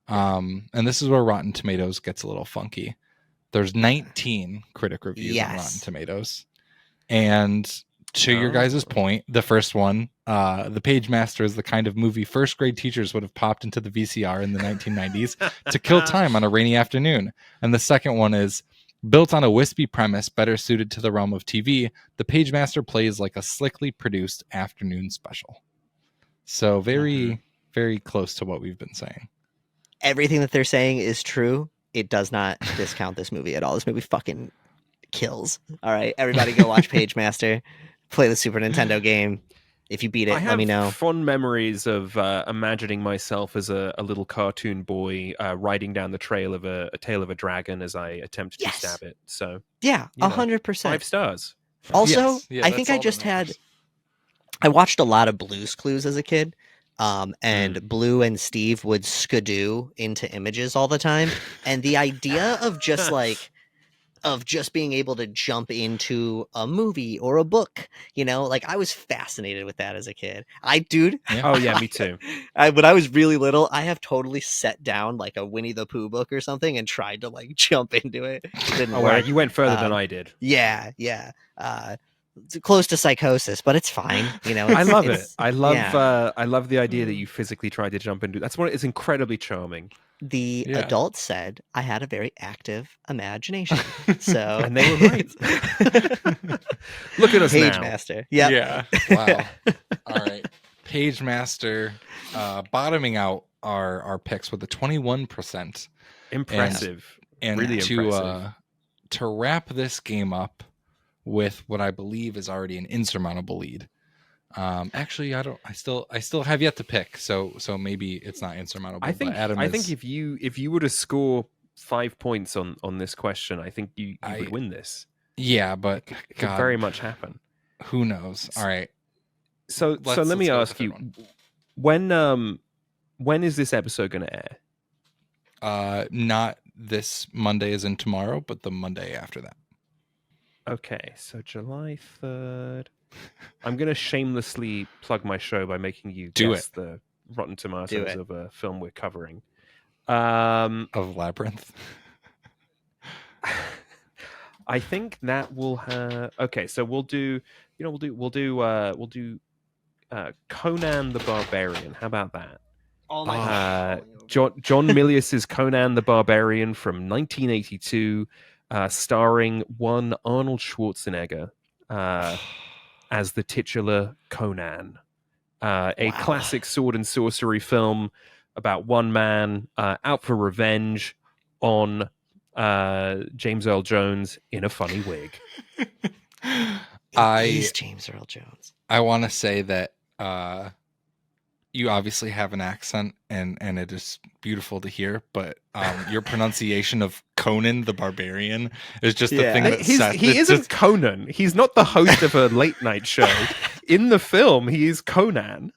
[SPEAKER 2] And this is where Rotten Tomatoes gets a little funky. There's 19 critic reviews on Rotten Tomatoes. And to your guys' point, the first one, The Page Master is the kind of movie first grade teachers would have popped into the VCR in the 1990s to kill time on a rainy afternoon. And the second one is, built on a wispy premise better suited to the realm of TV, The Page Master plays like a slickly produced afternoon special. So very, very close to what we've been saying.
[SPEAKER 4] Everything that they're saying is true. It does not discount this movie at all. This movie fucking kills. All right, everybody go watch Page Master. Play the Super Nintendo game. If you beat it, let me know.
[SPEAKER 3] I have fond memories of imagining myself as a little cartoon boy riding down the trail of a tail of a dragon as I attempted to stab it. So
[SPEAKER 4] yeah, 100%.
[SPEAKER 3] 5 stars.
[SPEAKER 4] Also, I think I just I watched a lot of Blue's Clues as a kid. And Blue and Steve would skidoo into images all the time. And the idea of just being able to jump into a movie or a book, I was fascinated with that as a kid.
[SPEAKER 3] Oh yeah, me too.
[SPEAKER 4] When I was really little, I have totally set down like a Winnie the Pooh book or something and tried to like jump into it. Didn't work.
[SPEAKER 3] Wow, you went further than I did.
[SPEAKER 4] Yeah. Close to psychosis, but it's fine.
[SPEAKER 3] I love it. I love the idea that you physically tried to jump into. That's what is incredibly charming.
[SPEAKER 4] The adults said I had a very active imagination. So
[SPEAKER 3] and they were right. Look at us
[SPEAKER 4] Page
[SPEAKER 3] now.
[SPEAKER 4] Master.
[SPEAKER 2] Yep. Yeah. Wow. All right. Page Master bottoming out our picks with a 21%.
[SPEAKER 3] Impressive.
[SPEAKER 2] And
[SPEAKER 3] really impressive.
[SPEAKER 2] To wrap this game up with what I believe is already an insurmountable lead. Actually, I still have yet to pick, so maybe it's not insurmountable.
[SPEAKER 3] I think if you were to score 5 points on this question, I think you would win this.
[SPEAKER 2] Yeah, but
[SPEAKER 3] it could very much happen.
[SPEAKER 2] Who knows? All right.
[SPEAKER 3] So let me ask you, when is this episode going to
[SPEAKER 2] air? Not this Monday as in tomorrow, but the Monday after that.
[SPEAKER 3] Okay, so July 3rd. I'm going to shamelessly plug my show by making you guess the Rotten Tomatoes of a film we're covering.
[SPEAKER 2] Of Labyrinth.
[SPEAKER 3] I think that will have. Okay, so we'll do Conan the Barbarian. How about that?
[SPEAKER 4] Oh my God.
[SPEAKER 3] John Milius's Conan the Barbarian from 1982, starring one Arnold Schwarzenegger as the titular Conan. A classic sword and sorcery film about one man out for revenge on James Earl Jones in a funny wig.
[SPEAKER 4] He's James Earl Jones.
[SPEAKER 2] I want to say that you obviously have an accent, and it is beautiful to hear, but your pronunciation of Conan the Barbarian is just the thing that
[SPEAKER 3] he isn't Conan. He's not the host of a late night show. In the film, he is Conan.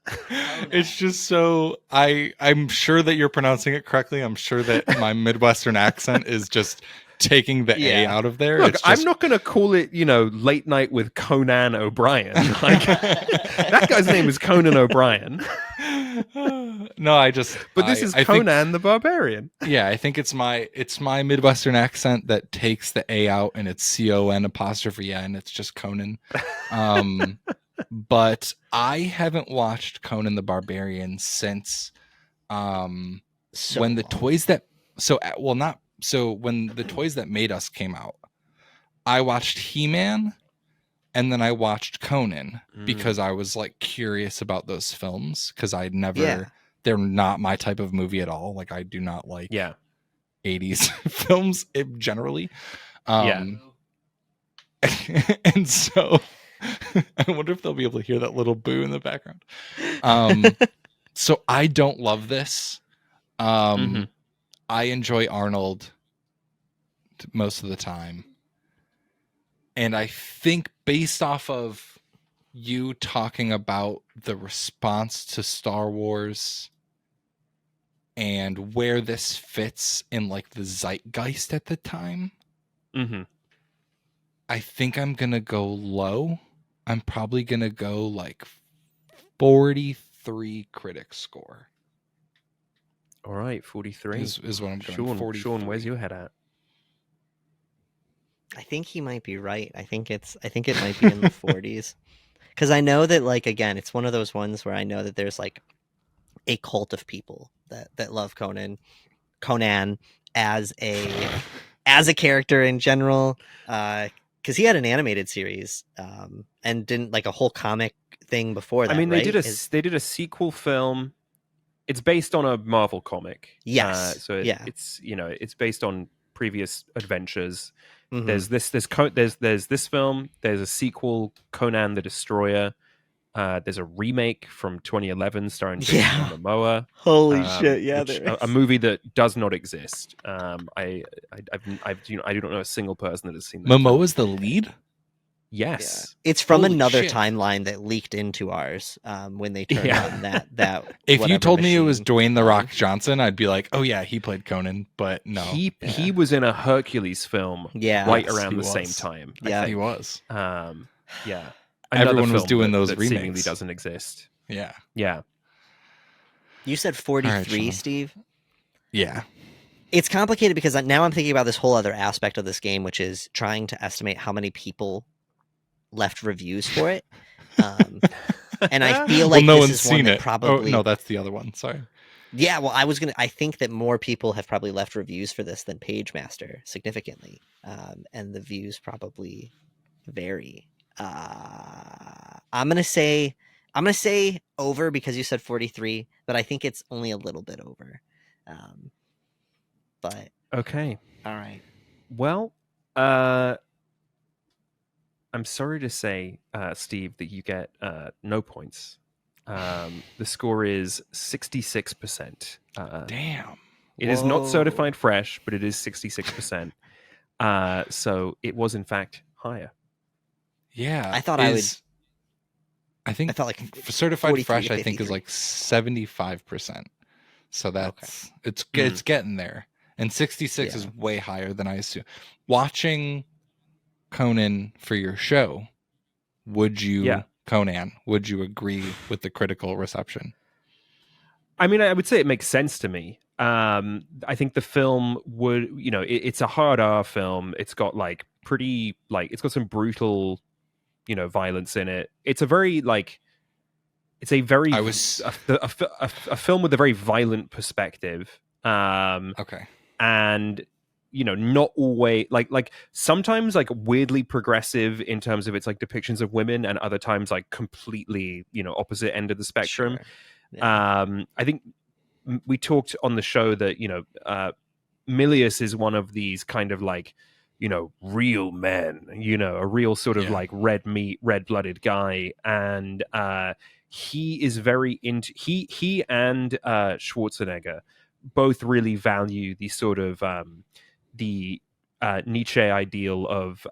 [SPEAKER 2] It's just so I'm sure that you're pronouncing it correctly. I'm sure that my Midwestern accent is just taking the A out of there.
[SPEAKER 3] Look, I'm not going to call it, Late Night with Conan O'Brien. Like, that guy's name is Conan O'Brien.
[SPEAKER 2] No,
[SPEAKER 3] But this is Conan the Barbarian.
[SPEAKER 2] Yeah, I think it's my Midwestern accent that takes the A out, and it's CON', and it's just Conan. But I haven't watched Conan the Barbarian since when the toys that when the toys that made us came out. I watched He-Man, and then I watched Conan because I was like curious about those films, because I'd never they're not my type of movie at all. Like, I do not like 80s films generally. And so I wonder if they'll be able to hear that little boo in the background. So I don't love this. I enjoy Arnold most of the time. And I think based off of you talking about the response to Star Wars and where this fits in like the zeitgeist at the time, I think I'm going to go low. I'm probably going to go like 43 critic score.
[SPEAKER 3] All right, 43
[SPEAKER 2] is what I'm going.
[SPEAKER 3] Sean, where's your head at?
[SPEAKER 4] I think he might be right. I think it might be in the 40s. Because I know that, like, again, it's one of those ones where I know that there's like a cult of people that love Conan as a character in general. Because he had an animated series and didn't like a whole comic thing before that.
[SPEAKER 3] I mean,
[SPEAKER 4] right?
[SPEAKER 3] they did a sequel film. It's based on a Marvel comic.
[SPEAKER 4] Yes.
[SPEAKER 3] It's based on previous adventures. There's this film. There's a sequel, Conan the Destroyer. There's a remake from 2011 starring Jason Momoa.
[SPEAKER 4] Holy shit! Yeah,
[SPEAKER 3] a movie that does not exist. I do not know a single person that has seen that.
[SPEAKER 2] Momoa's the lead.
[SPEAKER 3] Yes,
[SPEAKER 4] it's from another timeline that leaked into ours when they turned on that.
[SPEAKER 2] If you told me it was Dwayne the Rock Johnson, I'd be like, oh yeah, he played Conan. But no,
[SPEAKER 3] he was in a Hercules film. Right around the same time.
[SPEAKER 4] Yeah,
[SPEAKER 2] he was.
[SPEAKER 3] Everyone
[SPEAKER 2] was doing those remakes.
[SPEAKER 3] Seemingly doesn't exist.
[SPEAKER 2] Yeah.
[SPEAKER 4] You said 43,
[SPEAKER 2] right,
[SPEAKER 4] Steve.
[SPEAKER 2] Yeah.
[SPEAKER 4] It's complicated because now I'm thinking about this whole other aspect of this game, which is trying to estimate how many people left reviews for it. And I feel like
[SPEAKER 2] no
[SPEAKER 4] this
[SPEAKER 2] one's
[SPEAKER 4] is
[SPEAKER 2] seen
[SPEAKER 4] one that
[SPEAKER 2] it.
[SPEAKER 4] Probably.
[SPEAKER 2] Oh, no, that's the other one. Sorry.
[SPEAKER 4] Yeah, well, I think that more people have probably left reviews for this than Page Master significantly, and the views probably vary. I'm gonna say over because you said 43, but I think it's only a little bit over. But
[SPEAKER 3] okay,
[SPEAKER 4] all right.
[SPEAKER 3] Well, I'm sorry to say, Steve, that you get no points. The score is 66%.
[SPEAKER 2] Damn.
[SPEAKER 3] It is not certified fresh, but it is 66%. So it was in fact higher.
[SPEAKER 2] Yeah.
[SPEAKER 4] I thought
[SPEAKER 2] I think
[SPEAKER 4] I felt like
[SPEAKER 2] certified fresh, I think, is
[SPEAKER 4] 53.
[SPEAKER 2] like 75%. So that's it's getting there. And 66 is way higher than I assume. Watching Conan for your show, Conan, would you agree with the critical reception?
[SPEAKER 3] I mean, I would say it makes sense to me. I think the film would, it's a hard R film. It's got like pretty, like, it's got some brutal, violence in it. It's a very like, it's a very a film with a very violent perspective.
[SPEAKER 2] Okay.
[SPEAKER 3] And not always like sometimes like weirdly progressive in terms of its like depictions of women, and other times like completely opposite end of the spectrum.
[SPEAKER 4] Sure. Yeah.
[SPEAKER 3] I think we talked on the show that Milius is one of these kind of like real men, a real sort of like red meat, red-blooded guy, and he is very into he and Schwarzenegger both really value the sort of the Nietzsche ideal of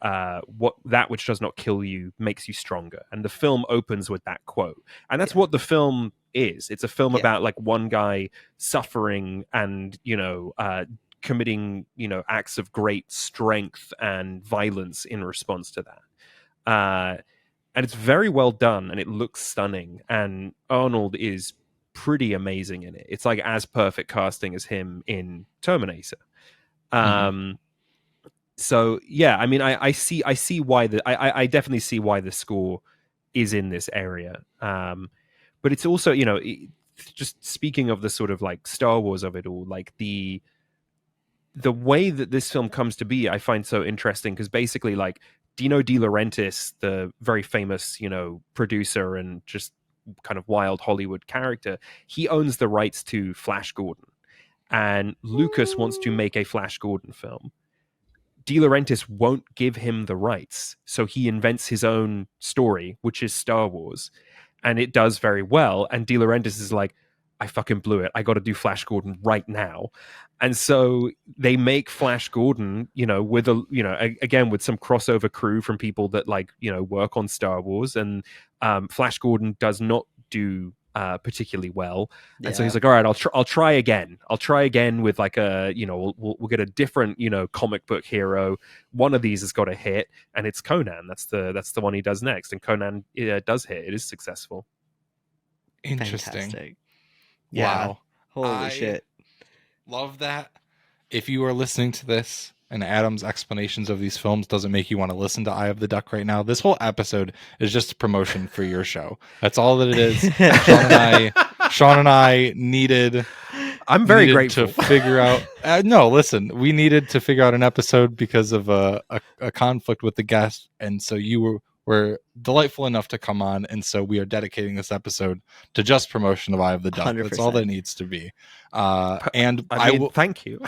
[SPEAKER 3] what that which does not kill you makes you stronger, and the film opens with that quote, and that's what the film is. It's a film about like one guy suffering and committing acts of great strength and violence in response to that, and it's very well done, and it looks stunning, and Arnold is pretty amazing in it. It's like as perfect casting as him in Terminator. So yeah, I mean, I see why I definitely see why the score is in this area. But it's also, just speaking of the sort of like Star Wars of it all, like the way that this film comes to be, I find so interesting, because basically, like, Dino De Laurentiis, the very famous, producer and just kind of wild Hollywood character, he owns the rights to Flash Gordon, and Lucas wants to make a Flash Gordon film. De Laurentiis won't give him the rights, so he invents his own story, which is Star Wars, and it does very well. And De Laurentiis is like, I fucking blew it. I got to do Flash Gordon right now. And so they make Flash Gordon, with again, with some crossover crew from people that like, work on Star Wars. And Flash Gordon does not do particularly well. And so he's like, all right, I'll try again. I'll try again with like a, we'll get a different, comic book hero. One of these has got to hit, and it's Conan. That's the one he does next. And Conan does hit. It is successful.
[SPEAKER 2] Interesting.
[SPEAKER 4] Fantastic.
[SPEAKER 2] Wow.
[SPEAKER 4] Holy shit.
[SPEAKER 2] Love that. If you are listening to this and Adam's explanations of these films doesn't make you want to listen to Eye of the Duck right now, this whole episode is just a promotion for your show. That's all that it is. Sean and I needed.
[SPEAKER 3] I'm very grateful
[SPEAKER 2] to figure out. No, listen, we needed to figure out an episode because of a conflict with the guest, and so you were delightful enough to come on, and so we are dedicating this episode to just promotion of Eye of the Duck. 100%. That's all that needs to be. And I will
[SPEAKER 3] thank you.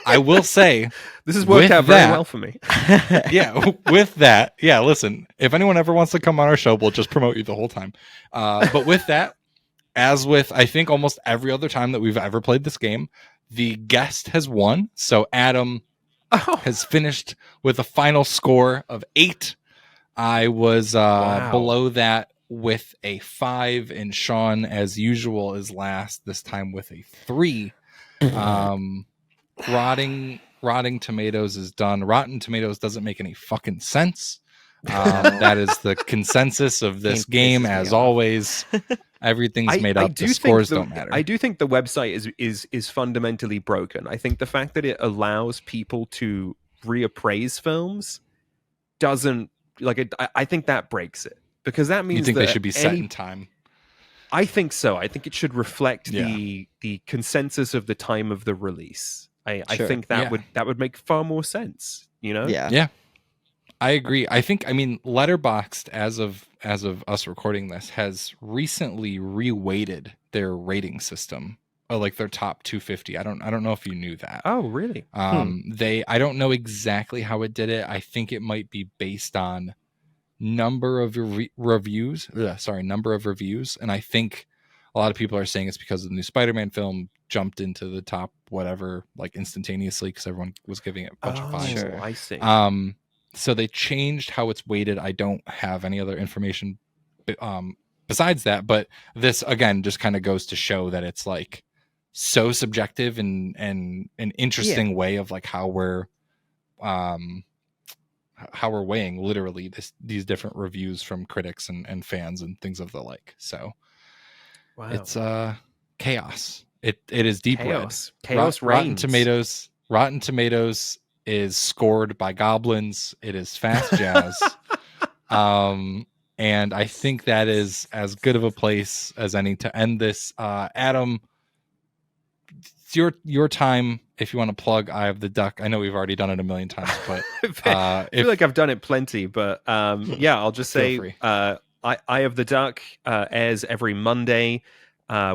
[SPEAKER 2] I will say
[SPEAKER 3] this has worked out very well for me.
[SPEAKER 2] Yeah, with that, listen, if anyone ever wants to come on our show, we'll just promote you the whole time. But with that, as with I think almost every other time that we've ever played this game, the guest has won. So Adam has finished with a final score of 8. I was below that with a 5, and Sean, as usual, is last, this time with a 3. Rotting Tomatoes is done. Rotten Tomatoes doesn't make any fucking sense. That is the consensus of this game, as always. Everything's made up. The scores don't matter.
[SPEAKER 3] I do think the website is fundamentally broken. I think the fact that it allows people to reappraise films doesn't like it. I think that breaks it, because that means
[SPEAKER 2] you think
[SPEAKER 3] that
[SPEAKER 2] they should be set in time.
[SPEAKER 3] I think so. I think it should reflect the consensus of the time of the release. I think that would make far more sense.
[SPEAKER 2] Yeah. I agree. I mean, Letterboxd, as of us recording this, has recently reweighted their rating system, like their top 250. I don't know if you knew that.
[SPEAKER 3] Oh, really?
[SPEAKER 2] I don't know exactly how it did it. I think it might be based on number of reviews. And I think a lot of people are saying it's because the new Spider-Man film jumped into the top whatever, like instantaneously, because everyone was giving it a bunch of 5s.
[SPEAKER 3] Sure. I see.
[SPEAKER 2] So they changed how it's weighted. I don't have any other information besides that, but this again just kind of goes to show that it's like so subjective and an interesting way of like how we're weighing literally these different reviews from critics and fans and things of the like. So it's chaos. It is deep
[SPEAKER 3] chaos.
[SPEAKER 2] Red.
[SPEAKER 3] Chaos reigns.
[SPEAKER 2] Rotten Tomatoes is scored by goblins. It is fast jazz. And I think that is as good of a place as any to end this. Adam, it's your time if you want to plug Eye of the Duck. I know we've already done it a million times, but
[SPEAKER 3] I feel like I've done it plenty. But yeah, I'll just say Eye of the Duck airs every Monday.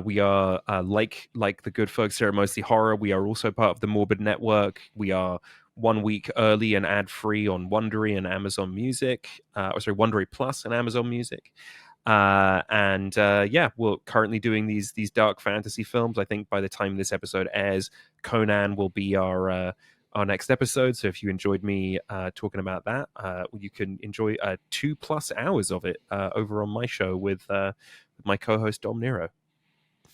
[SPEAKER 3] We are like the good folks here at Mostly Horror. We are also part of the Morbid Network. We are 1 week early and ad-free on Wondery and Amazon Music. Wondery Plus and Amazon Music. Yeah, we're currently doing these dark fantasy films. I think by the time this episode airs, Conan will be our next episode. So if you enjoyed me talking about that, you can enjoy 2+ hours of it over on my show with my co-host Dom Nero.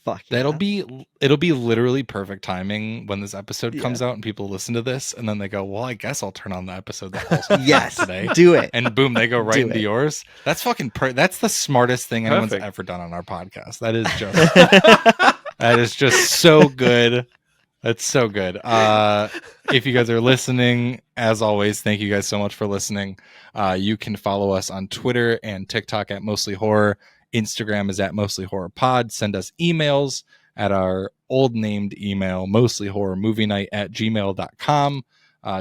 [SPEAKER 4] Fuck yeah.
[SPEAKER 2] It'll be literally perfect timing when this episode comes out and people listen to this and then they go, well, I guess I'll turn on the episode that also
[SPEAKER 4] yes
[SPEAKER 2] today.
[SPEAKER 4] Do it.
[SPEAKER 2] And boom, they go right into yours. That's fucking that's the smartest thing anyone's ever done on our podcast. That is just that is just so good. That's so good. If you guys are listening, as always, thank you guys so much for listening. You can follow us on Twitter and TikTok at Mostly Horror. Instagram is at Mostly Horror Pod. Send us emails at our old named email, mostlyhorrormovienight@gmail.com.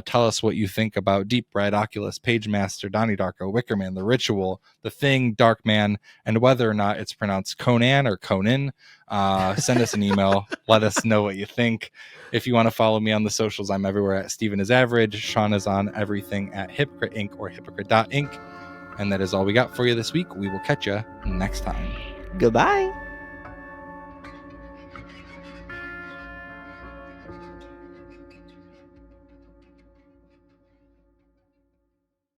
[SPEAKER 2] Tell us what you think about Deep Red, Oculus, Pagemaster, Donnie Darko, Wickerman, The Ritual, The Thing, Darkman, and whether or not it's pronounced Conan or Conan. Send us an email. Let us know what you think. If you want to follow me on the socials, I'm everywhere at Steven is Average. Sean is on everything at Hypocrite Inc. or Hypocrite.inc. And that is all we got for you this week. We will catch you next time.
[SPEAKER 4] Goodbye.